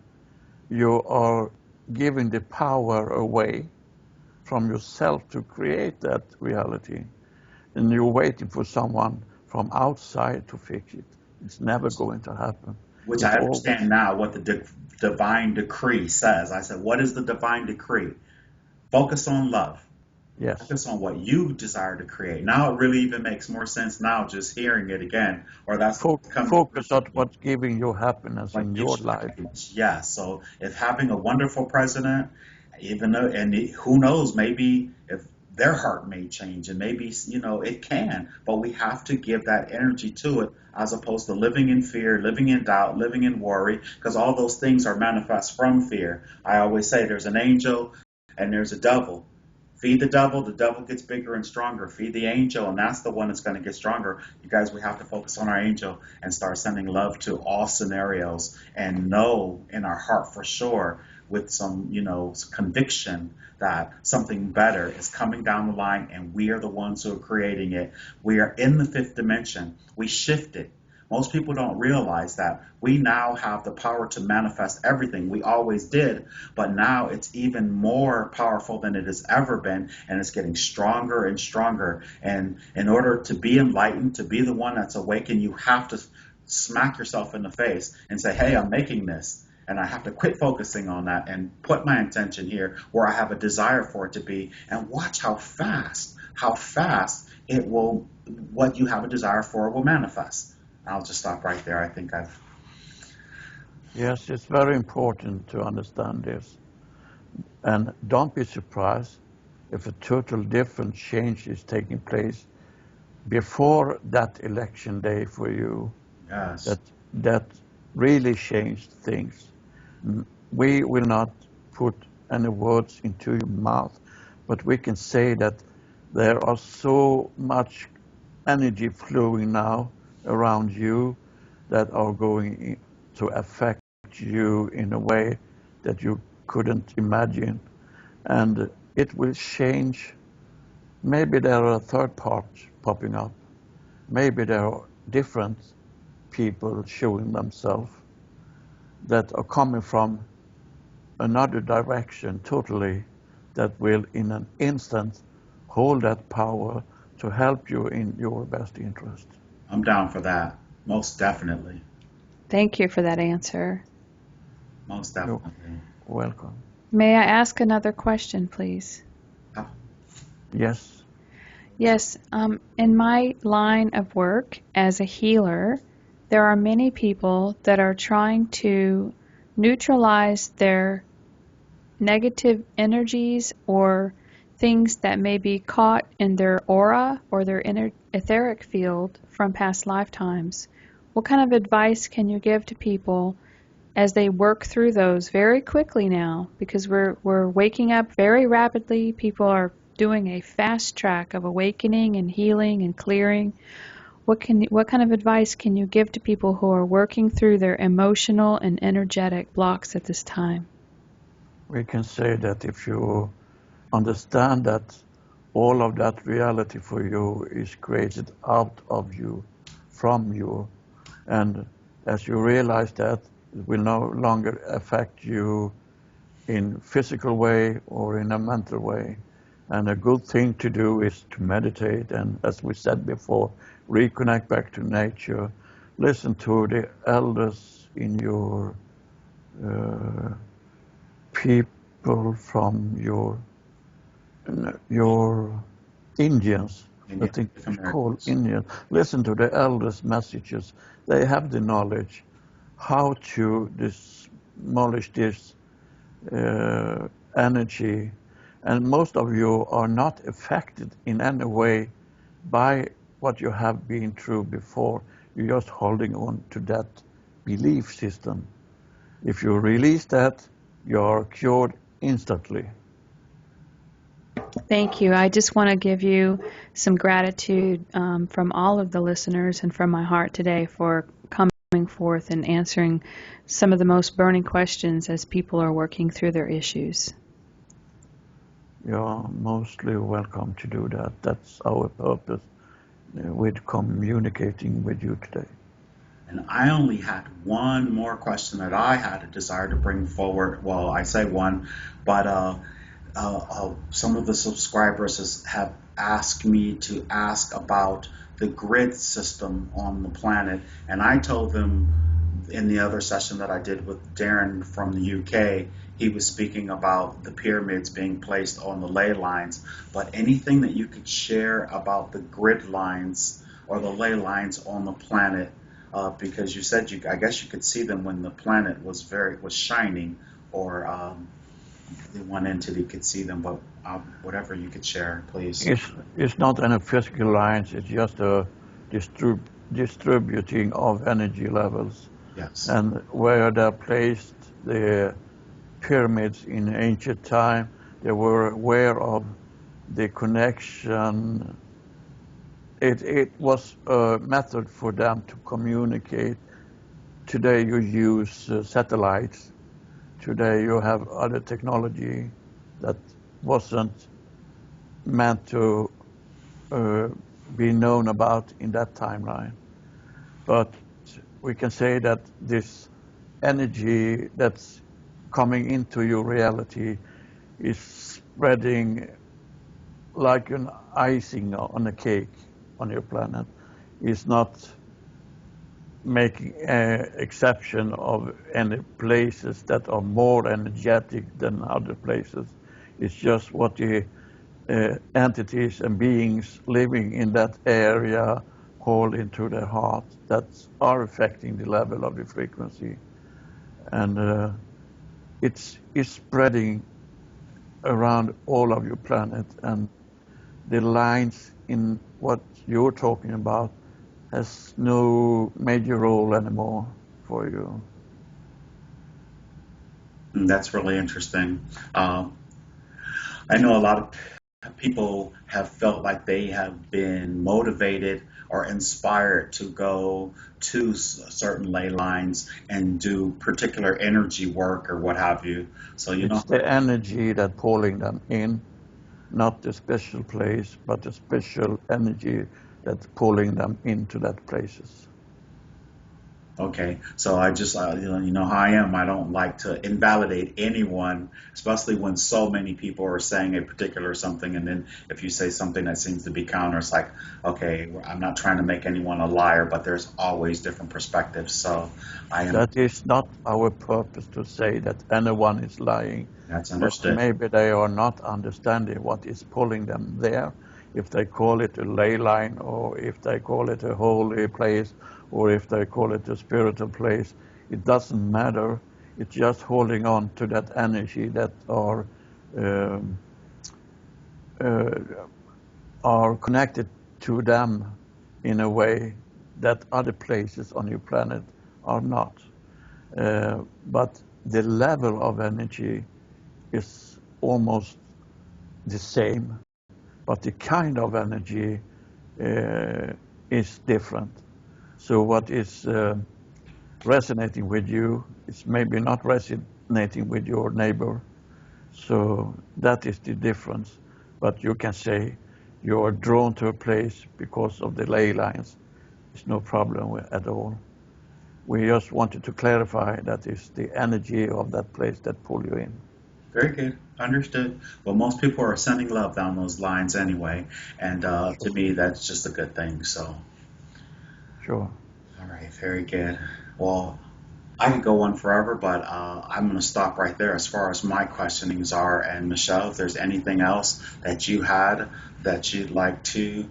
you are giving the power away from yourself to create that reality. And you're waiting for someone from outside to fix it. It's never going to happen. Which It's I understand now what the divine decree says. I said, what is the divine decree? Focus on love. Yes. Focus on what you desire to create. Now it really even makes more sense now just hearing it again. Or that's focus on what's giving you happiness like in your life. Yeah. So if having a wonderful president, even though, and who knows, maybe if their heart may change, and maybe it can, but we have to give that energy to it, as opposed to living in fear, living in doubt, living in worry, because all those things are manifest from fear. I always say there's an angel and there's a devil. Feed the devil gets bigger and stronger. Feed the angel, and that's the one that's going to get stronger. You guys, we have to focus on our angel and start sending love to all scenarios, and know in our heart for sure, with some, conviction, that something better is coming down the line, and we are the ones who are creating it. We are in the fifth dimension. We shifted. Most people don't realize that we now have the power to manifest everything. We always did, but now it's even more powerful than it has ever been, and it's getting stronger and stronger. And in order to be enlightened, to be the one that's awakened, you have to smack yourself in the face and say, hey, I'm making this. And I have to quit focusing on that and put my intention here where I have a desire for it to be, and watch how fast it will, what you have a desire for will manifest. I'll just stop right there. I think I've... Yes, it's very important to understand this. And don't be surprised if a total different change is taking place before that election day for you. Yes. That really changed things. We will not put any words into your mouth, but we can say that there are so much energy flowing now around you that are going to affect you in a way that you couldn't imagine. And it will change. Maybe there are third parts popping up. Maybe there are different people showing themselves that are coming from another direction totally, that will in an instant hold that power to help you in your best interest. I'm down for that. Most definitely. Thank you for that answer. Most definitely. You're welcome. May I ask another question, please? Yes. Yes, in my line of work as a healer, there are many people that are trying to neutralize their negative energies or things that may be caught in their aura or their etheric field from past lifetimes. What kind of advice can you give to people as they work through those very quickly now? Because we're waking up very rapidly. People are doing a fast track of awakening and healing and clearing. What kind of advice can you give to people who are working through their emotional and energetic blocks at this time? We can say that if you understand that all of that reality for you is created out of you, from you, and as you realize that, it will no longer affect you in physical way or in a mental way. And a good thing to do is to meditate and, as we said before, reconnect back to nature. Listen to the elders in uh, people from your Indians. And I yeah, think Native it's called Americans. Indians. Listen to the elders' messages. They have the knowledge how to demolish this energy, and most of you are not affected in any way by what you have been through before. You're just holding on to that belief system. If you release that, you're cured instantly. Thank you. I just want to give you some gratitude from all of the listeners and from my heart today for coming forth and answering some of the most burning questions as people are working through their issues. You're mostly welcome to do that. That's our purpose with communicating with you today. And I only had one more question that I had a desire to bring forward. Well, I say one, but some of the subscribers have asked me to ask about the grid system on the planet, and I told them in the other session that I did with Darren from the UK, he was speaking about the pyramids being placed on the ley lines. But anything that you could share about the grid lines or the ley lines on the planet, because you said I guess you could see them when the planet was shining, or the one entity could see them. But whatever you could share, please. It's not any physical lines, it's just a distributing of energy levels. Yes. And where they placed the pyramids in ancient time, they were aware of the connection. It was a method for them to communicate. Today you use satellites. Today you have other technology that wasn't meant to uh, be known about in that timeline. But we can say that this energy that's coming into your reality is spreading like an icing on a cake on your planet. It's not making an exception of any places that are more energetic than other places. It's just what the entities and beings living in that area hold into their heart that are affecting the level of the frequency. And it's spreading around all of your planet, and the lines in what you're talking about has no major role anymore for you. That's really interesting. I know a lot of people have felt like they have been motivated or inspired to go to certain ley lines and do particular energy work or what have you. So, It's the energy that pulling them in, not the special place, but the special energy that's pulling them into that places. okay, so I just, you know how I am. I don't like to invalidate anyone, especially when so many people are saying a particular something, and then if you say something that seems to be counter, it's like, okay, I'm not trying to make anyone a liar, but there's always different perspectives. So I am. That is not our purpose to say that anyone is lying, That's but understood. maybe they are not understanding what is pulling them there. If they call it a ley line, or if they call it a holy place, or if they call it a spiritual place, it doesn't matter. It's just holding on to that energy that um, uh, are connected to them in a way that other places on your planet are not. But the level of energy is almost the same, but the kind of energy is different. So what is resonating with you is maybe not resonating with your neighbor. So that is the difference. But you can say you are drawn to a place because of the ley lines. It's no problem at all. We just wanted to clarify that it's the energy of that place that pull you in. Very good. Understood. Well, most people are sending love down those lines anyway, and to Sure, me, that's just a good thing. So, sure. all right, very good. Well, I could go on forever, but I'm going to stop right there as far as my questionings are. And Michelle, if there's anything else that you had that you'd like to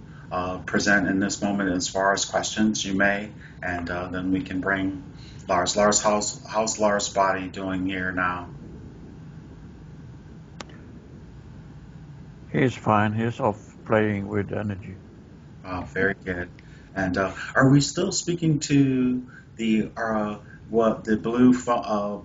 present in this moment as far as questions, you may, and then we can bring Lars. Lars, how's Lars' body doing here now? He's fine. He's off playing with energy. Very good. And are we still speaking to the what the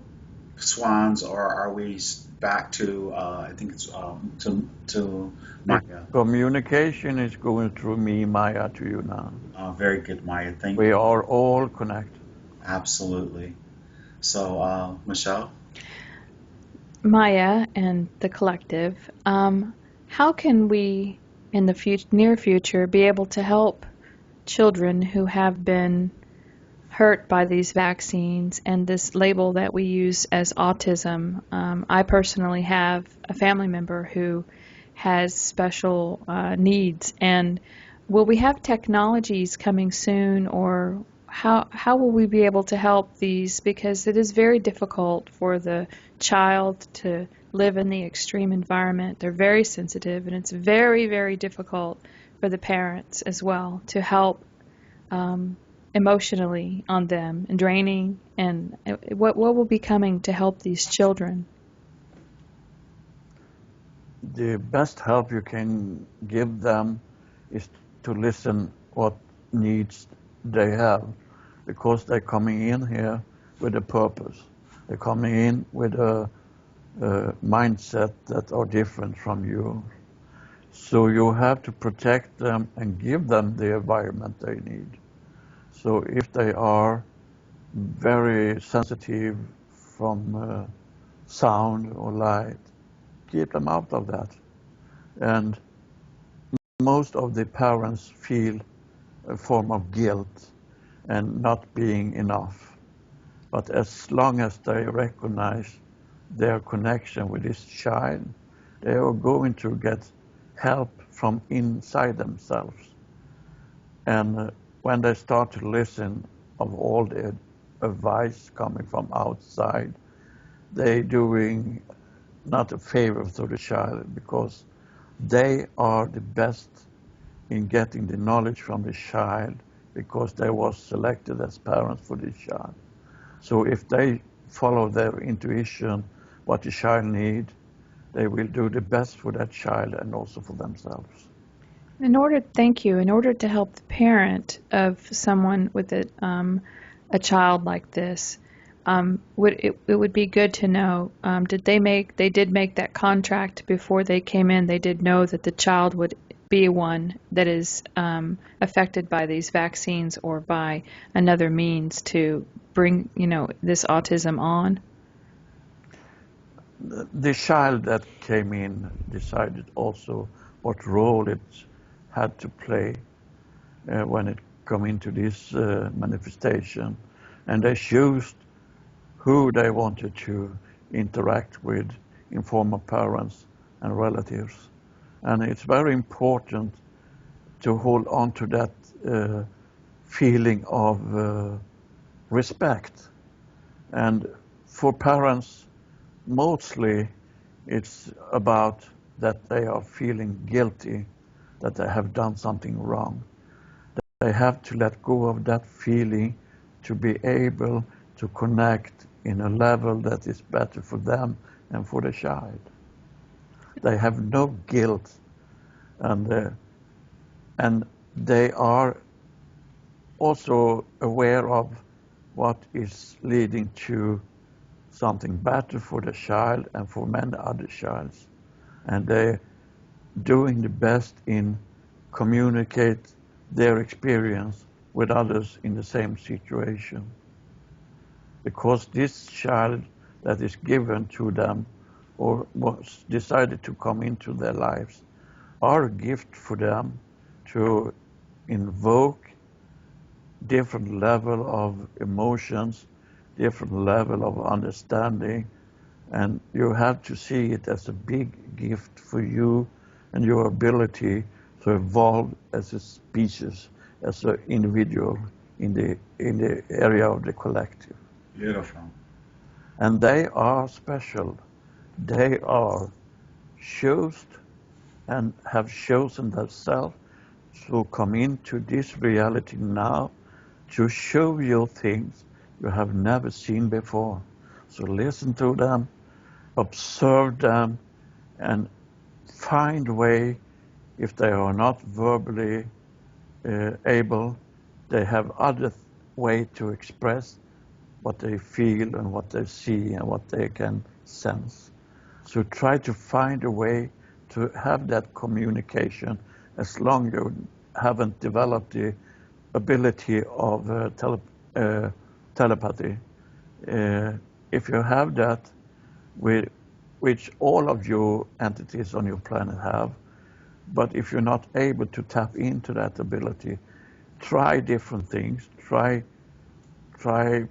swans, or are we back to I think it's to The Maya? communication is going through me, Maya, to you now. Very good, Maya. Thank We you. are all connected. Absolutely. So, Michelle, Maya and the collective, how can we, in the near future, be able to help children who have been hurt by these vaccines and this label that we use as autism? I personally have a family member who has special needs, and will we have technologies coming soon, or how will we be able to help these? Because it is very difficult for the child to live in the extreme environment. They're very sensitive, and it's very, very difficult for the parents as well to help um, emotionally on them and draining. And what will be coming to help these children? The best help you can give them is to listen what needs they have, because they're coming in here with a purpose. They're coming in with a mindset that are different from you. So you have to protect them and give them the environment they need. So if they are very sensitive from sound or light, keep them out of that. And most of the parents feel a form of guilt and not being enough. But as long as they recognize their connection with this child, they are going to get help from inside themselves. And when they start to listen of all the advice coming from outside, they doing not a favor to the child, because they are the best in getting the knowledge from the child, because they was selected as parents for this child. So if they follow their intuition, what the child need, they will do the best for that child and also for themselves. Thank you. In order to help the parent of someone with a child like this, it would be good to know, they did make that contract before they came in. They did know that the child would be one that is affected by these vaccines or by another means to bring, this autism on. The child that came in decided also what role it had to play when it come into this manifestation, and they chose who they wanted to interact with in form of parents and relatives. And it's very important to hold on to that feeling of respect. And for parents, mostly it's about that they are feeling guilty, that they have done something wrong. They have to let go of that feeling to be able to connect in a level that is better for them and for the child. They have no guilt, and they are also aware of what is leading to something better for the child and for many other childs. And they're doing the best in communicate their experience with others in the same situation. Because this child that is given to them or was decided to come into their lives are a gift for them to invoke different level of emotions, different level of understanding, And you have to see it as a big gift for you and your ability to evolve as a species, as an individual in the area of the collective. Beautiful. And they are special. They are chosen and have chosen themselves to come into this reality now to show you things you have never seen before. So listen to them, observe them, and find a way. If they are not verbally able, they have other way to express what they feel and what they see and what they can sense. So try to find a way to have that communication as long as you haven't developed the ability of telepathy. Uh, if you have that, which all of your entities on your planet have, but if you're not able to tap into that ability, try different things. Try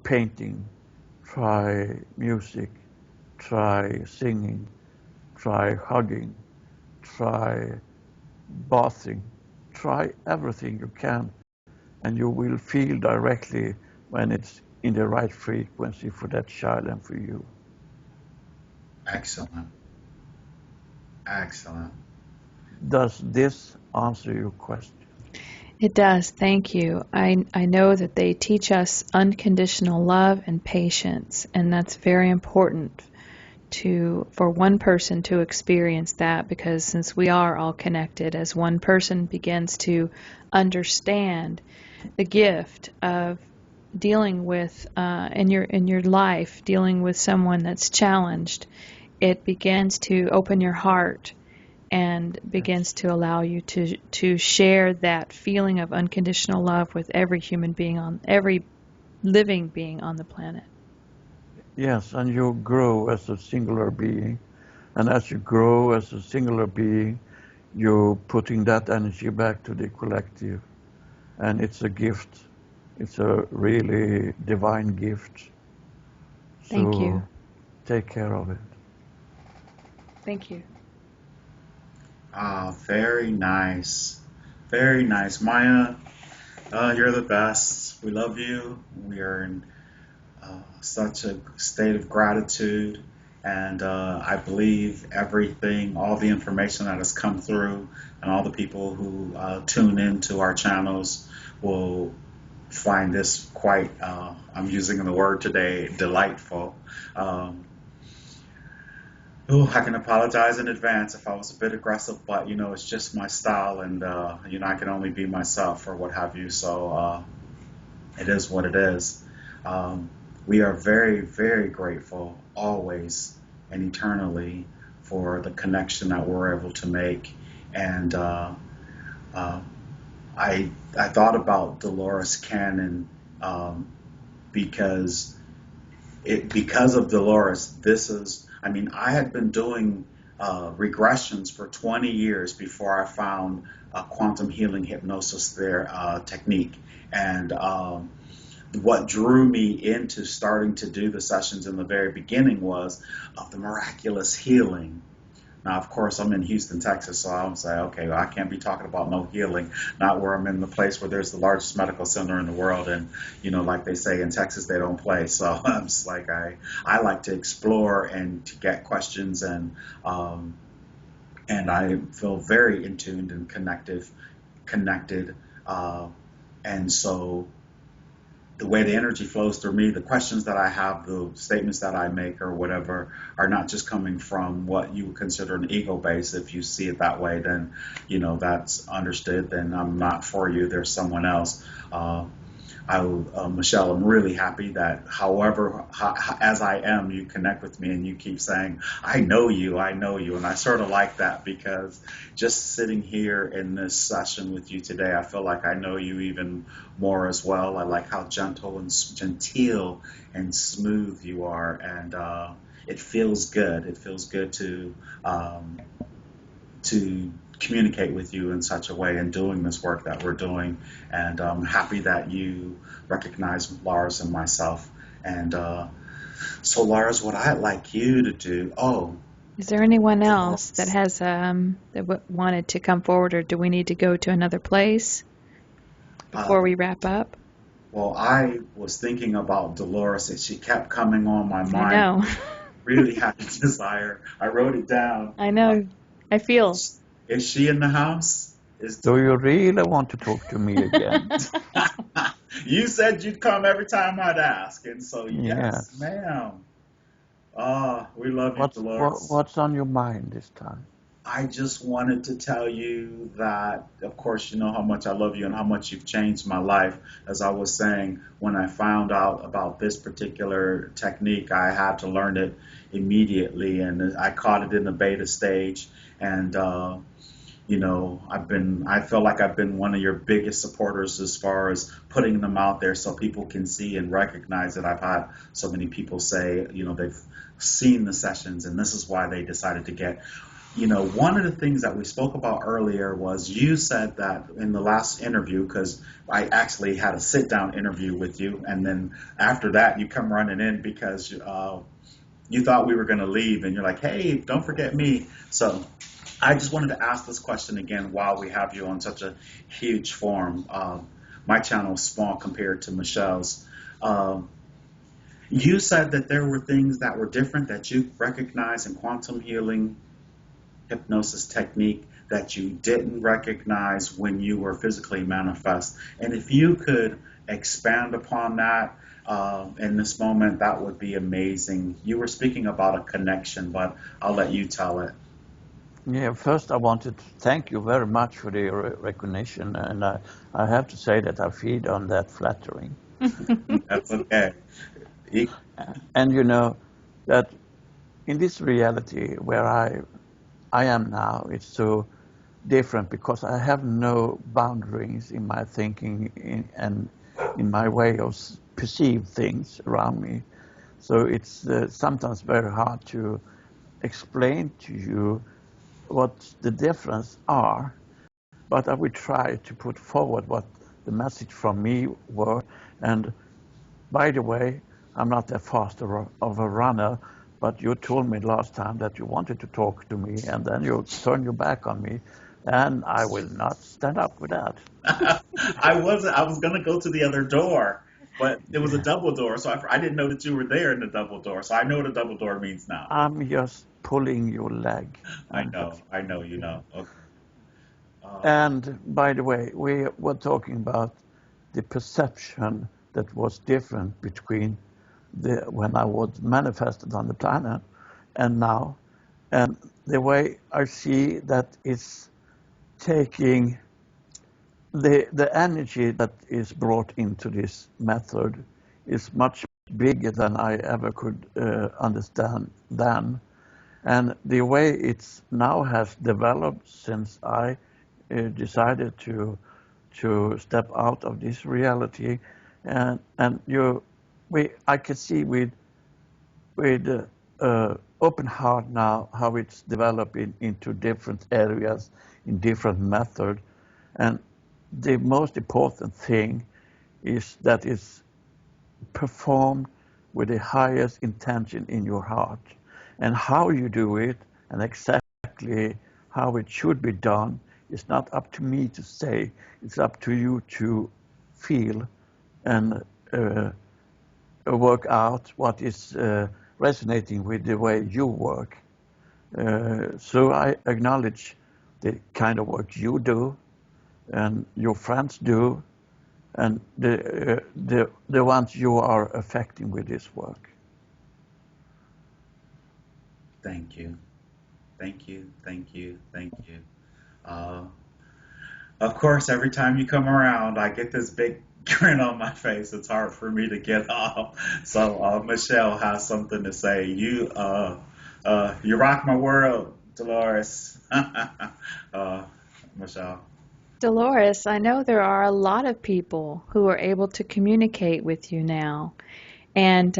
painting, try music, try singing, try hugging, try bathing, try everything you can, and you will feel directly when it's in the right frequency for that child and for you. Excellent. Excellent. Does this answer your question? It does, thank you. I know that they teach us unconditional love and patience, and that's very important for one person to experience that, because since we are all connected, as one person begins to understand the gift of dealing with in your life, dealing with someone that's challenged, it begins to open your heart and begins to allow you to share that feeling of unconditional love with every human being, on every living being on the planet. Yes, and you grow as a singular being. And as you grow as a singular being, you're putting that energy back to the collective. And it's a gift. It's a really divine gift. Thank you. So take care of it. Thank you. Ah, very nice. Very nice. Maya, you're the best. We love you. We are in such a state of gratitude. And I believe everything, all the information that has come through, and all the people who tune into our channels will find this quite, I'm using the word today, delightful. Um, I can apologize in advance if I was a bit aggressive, but it's just my style, and I can only be myself or what have you. So it is what it is. Um, we are very, very grateful always and eternally for the connection that we're able to make. And uh, I thought about Dolores Cannon because because of Dolores. I had been doing regressions for 20 years before I found quantum healing hypnosis, their technique. And what drew me into starting to do the sessions in the very beginning was the miraculous healing. Now, of course, I'm in Houston, Texas, so I'll say, okay, well, I can't be talking about no healing, not where I'm in the place where there's the largest medical center in the world. And, like they say in Texas, they don't play. So I'm just like, I like to explore and to get questions. And I feel very in tuned and connected. And so the way the energy flows through me, the questions that I have, the statements that I make or whatever are not just coming from what you would consider an ego base. If you see it that way, then, that's understood. Then I'm not for you. There's someone else. Michelle, I'm really happy that as I am, you connect with me and you keep saying, I know you. And I sort of like that, because just sitting here in this session with you today, I feel like I know you even more as well. I like how gentle and genteel and smooth you are. And it feels good. It feels good to communicate with you in such a way and doing this work that we're doing. And I'm happy that you recognize Lars and myself. And So, Lars, what I'd like you to do, Is there anyone else that Dolores, has wanted to come forward, or do we need to go to another place uh, before we wrap up? well, I was thinking about Dolores and she kept coming on my I mind. know. Really had a desire. I wrote it down. I know. I feel. Is she in the house? Is Do you really want to talk to me again? You said you'd come every time I'd ask, and so yes, Yes. ma'am. We love you, Dolores. What's on your mind this time? I just wanted to tell you that, of course, you know how much I love you and how much you've changed my life. As I was saying, when I found out about this particular technique, I had to learn it immediately, and I caught it in the beta stage. And I feel like I've been one of your biggest supporters as far as putting them out there so people can see and recognize that. I've had so many people say, they've seen the sessions and this is why they decided to get. One of the things that we spoke about earlier was you said that in the last interview, because I actually had a sit down interview with you, and then after that, you come running in because you thought we were going to leave, and you're like, hey, don't forget me. So I just wanted to ask this question again while we have you on such a huge forum. My channel is small compared to Michelle's. Um, you said that there were things that were different that you recognized in quantum healing hypnosis technique that you didn't recognize when you were physically manifest. And if you could expand upon that in this moment, that would be amazing. You were speaking about a connection, but I'll let you tell it. Yeah, first I wanted to thank you very much for the recognition, and I have to say that I feed on that flattering. That's okay. E- And you know that in this reality where I am now, it's so different because I have no boundaries in my thinking and in my way of perceive things around me. So it's sometimes very hard to explain to you what the difference are, but I will try to put forward what the message from me were. And by the way, I'm not that fast of a runner, but you told me last time that you wanted to talk to me, and then you turned your back on me, and I will not stand up with that. I was gonna go to the other door, but it was a Yeah. double door, so I didn't know that you were there in the double door. So I know what a double door means now. I'm just pulling your leg. I know, you know. Okay. And by the way, we were talking about the perception that was different between when I was manifested on the planet and now. And the way I see that it's taking the energy that is brought into this method is much bigger than I ever could understand then. And the way it's now has developed since I decided to step out of this reality, and I can see with open heart now how it's developing into different areas in different methods, and the most important thing is that it's performed with the highest intention in your heart. And how you do it and exactly how it should be done is not up to me to say. It's up to you to feel and work out what is resonating with the way you work. So I acknowledge the kind of work you do and your friends do, and the ones you are affecting with this work. Thank you, thank you, thank you, thank you. Uh, of course, every time you come around, I get this big grin on my face. It's hard for me to get off. So Michelle has something to say. You rock my world, Dolores. Michelle. Dolores, I know there are a lot of people who are able to communicate with you now. And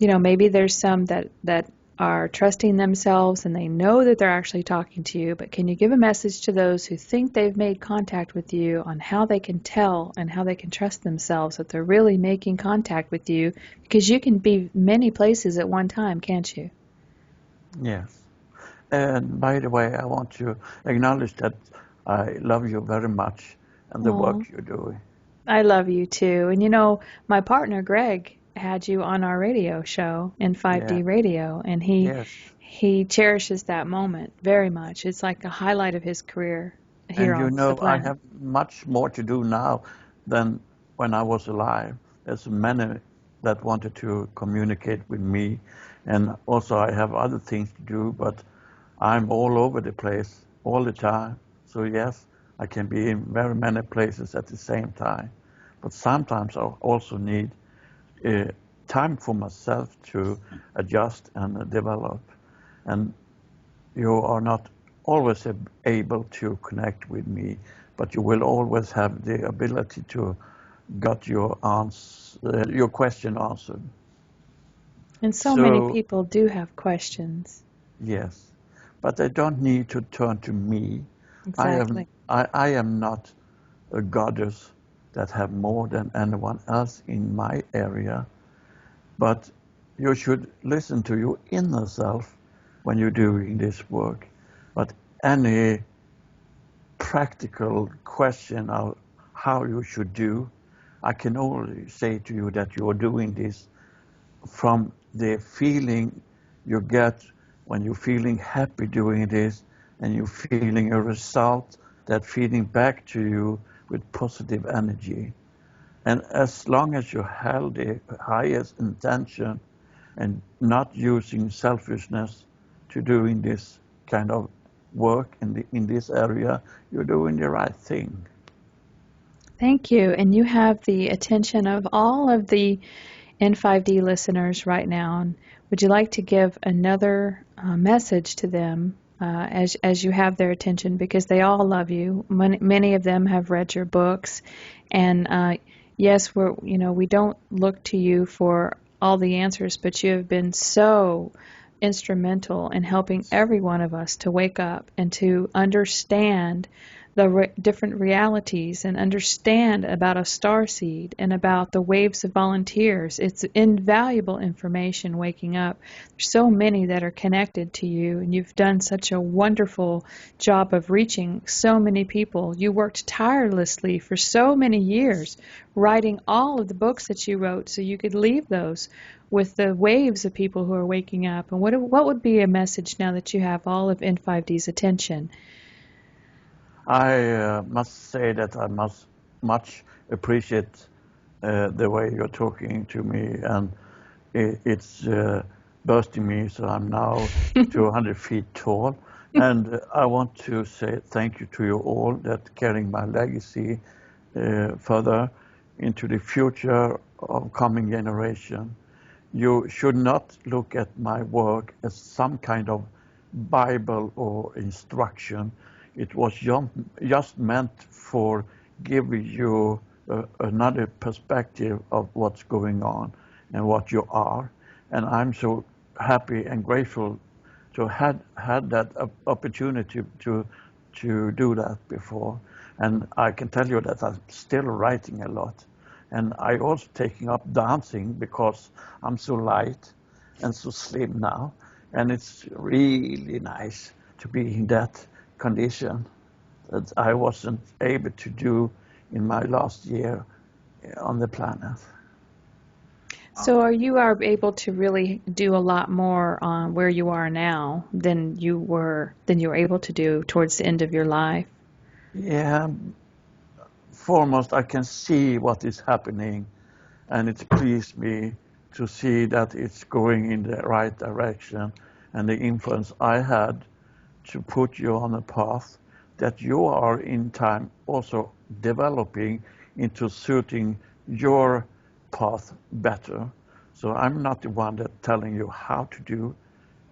maybe there's some that are trusting themselves and they know that they're actually talking to you, but can you give a message to those who think they've made contact with you on how they can tell and how they can trust themselves that they're really making contact with you? Because you can be many places at one time, can't you? Yes. And by the way, I want to acknowledge that I love you very much and the Oh, work you're doing. I love you too. And you know, my partner Greg had you on our radio show in Yeah. 5D radio, and he Yes. he cherishes that moment very much. It's like a highlight of his career here And you on the know, I planet. have much more to do now than when I was alive. There's many that wanted to communicate with me, and also I have other things to do, but I'm all over the place all the time. So yes, I can be in very many places at the same time. But sometimes I also need uh, time for myself to adjust and develop. And you are not always able to connect with me, but you will always have the ability to get your question answered. And so many So people do have questions. yes, but they don't need to turn to me. Exactly. I am not a goddess that have more than anyone else in my area, but you should listen to your inner self when you're doing this work. But any practical question of how you should do, I can only say to you that you are doing this from the feeling you get when you're feeling happy doing this and you're feeling a result that feeding back to you with positive energy. And as long as you held the highest intention and not using selfishness to doing this kind of work in this area, you're doing the right thing. Thank you. And you have the attention of all of the N5D listeners right now. And would you like to give another message to them as you have their attention? Because they all love you. Many of them have read your books, and yes, we don't look to you for all the answers, but you have been so instrumental in helping every one of us to wake up and to understand the different realities and understand about a star seed and about the waves of volunteers. It's invaluable information waking up. There's so many that are connected to you, and you've done such a wonderful job of reaching so many people. You worked tirelessly for so many years writing all of the books that you wrote so you could leave those with the waves of people who are waking up. And what would be a message now that you have all of N5D's attention? I must say that I must much appreciate the way you're talking to me, and it's bursting me, so I'm now 200 feet tall. And I want to say thank you to you all that carrying my legacy further into the future of coming generation. You should not look at my work as some kind of Bible or instruction. It was just meant for giving you another perspective of what's going on and what you are. And I'm so happy and grateful to had that opportunity to do that before. And I can tell you that I'm still writing a lot. And I also taking up dancing because I'm so light and so slim now. And it's really nice to be in that condition that I wasn't able to do in my last year on the planet. So are you are able to really do a lot more on where you are now than you were able to do towards the end of your life? Yeah, foremost, I can see what is happening, and it pleased me to see that it's going in the right direction, and the influence I had to put you on a path that you are in time also developing into suiting your path better. So I'm not the one that telling you how to do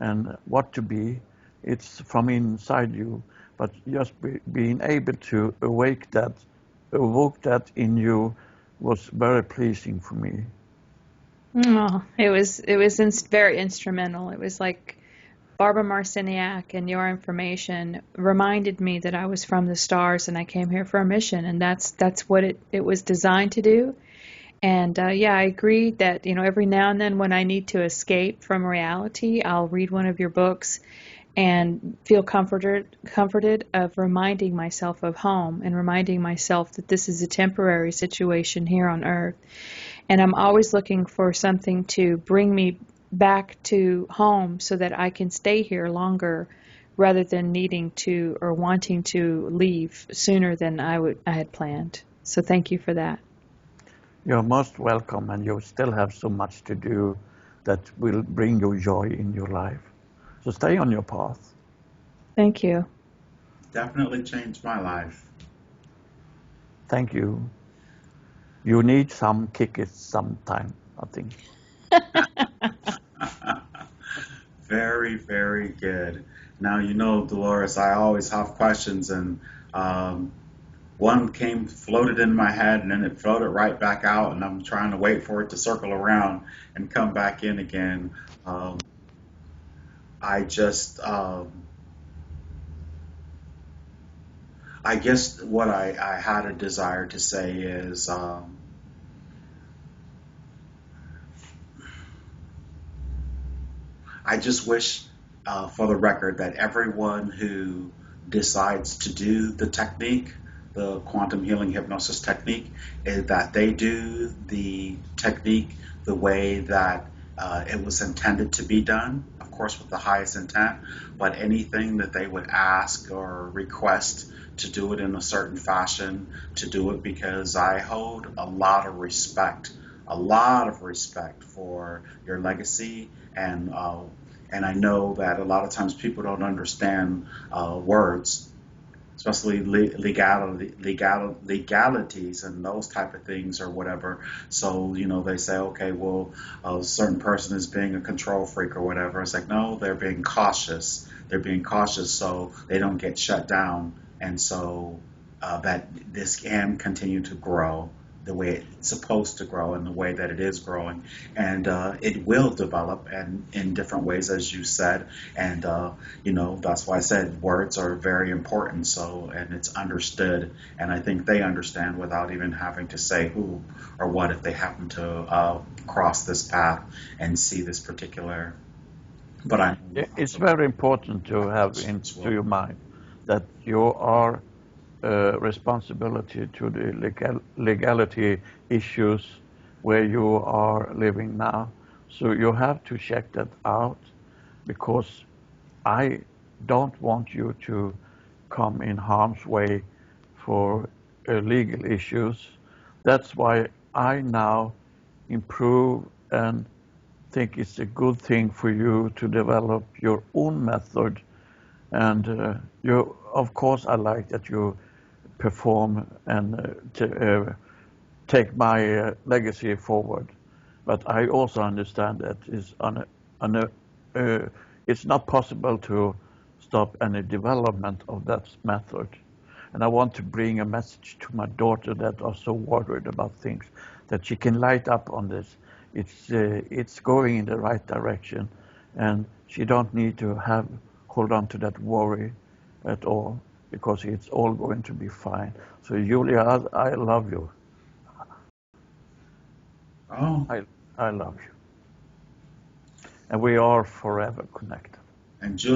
and what to be. It's from inside you, but just being able to evoke that in you was very pleasing for me. Oh, very instrumental. It was like Barbara Marciniak and your information reminded me that I was from the stars and I came here for a mission, and that's what it was designed to do. And yeah, I agree that every now and then when I need to escape from reality, I'll read one of your books and feel comforted of reminding myself of home and reminding myself that this is a temporary situation here on earth. And I'm always looking for something to bring me back to home so that I can stay here longer rather than needing to or wanting to leave sooner than I had planned. So thank you for that. You're most welcome, and you still have so much to do that will bring you joy in your life. So stay on your path. Thank you. Definitely changed my life. Thank you. You need some kickers sometime, I think. Very, very good. Now, Dolores, I always have questions, and um, one floated in my head, and then it floated right back out, and I'm trying to wait for it to circle around and come back in again. Um, I just, I guess what I had a desire to say is, I just wish, for the record, that everyone who decides to do the technique, the quantum healing hypnosis technique, is that they do the technique the way that it was intended to be done, of course, with the highest intent, but anything that they would ask or request to do it in a certain fashion, to do it because I hold a lot of respect for your legacy and I know that a lot of times people don't understand words, especially legalities and those type of things or whatever. So they say, okay, well, a certain person is being a control freak or whatever. It's like, no, they're being cautious. They're being cautious so they don't get shut down, and so that this can continue to grow the way it's supposed to grow and the way that it is growing, and it will develop and in different ways, as you said, and that's why I said words are very important. So, and it's understood, and I think they understand without even having to say who or what if they happen to cross this path and see this particular. But I It's very important to have into your mind that you are responsibility to the legality issues where you are living now. So you have to check that out, because I don't want you to come in harm's way for legal issues. That's why I now improve and think it's a good thing for you to develop your own method. And of course, I like that you perform and take my legacy forward. But I also understand that it's not possible to stop any development of that method. And I want to bring a message to my daughter that are so worried about things, that she can light up on this. It's going in the right direction, and she don't need to hold on to that worry at all, because it's all going to be fine. So Julia, I love you. oh, I love you. And we are forever connected. and Julia.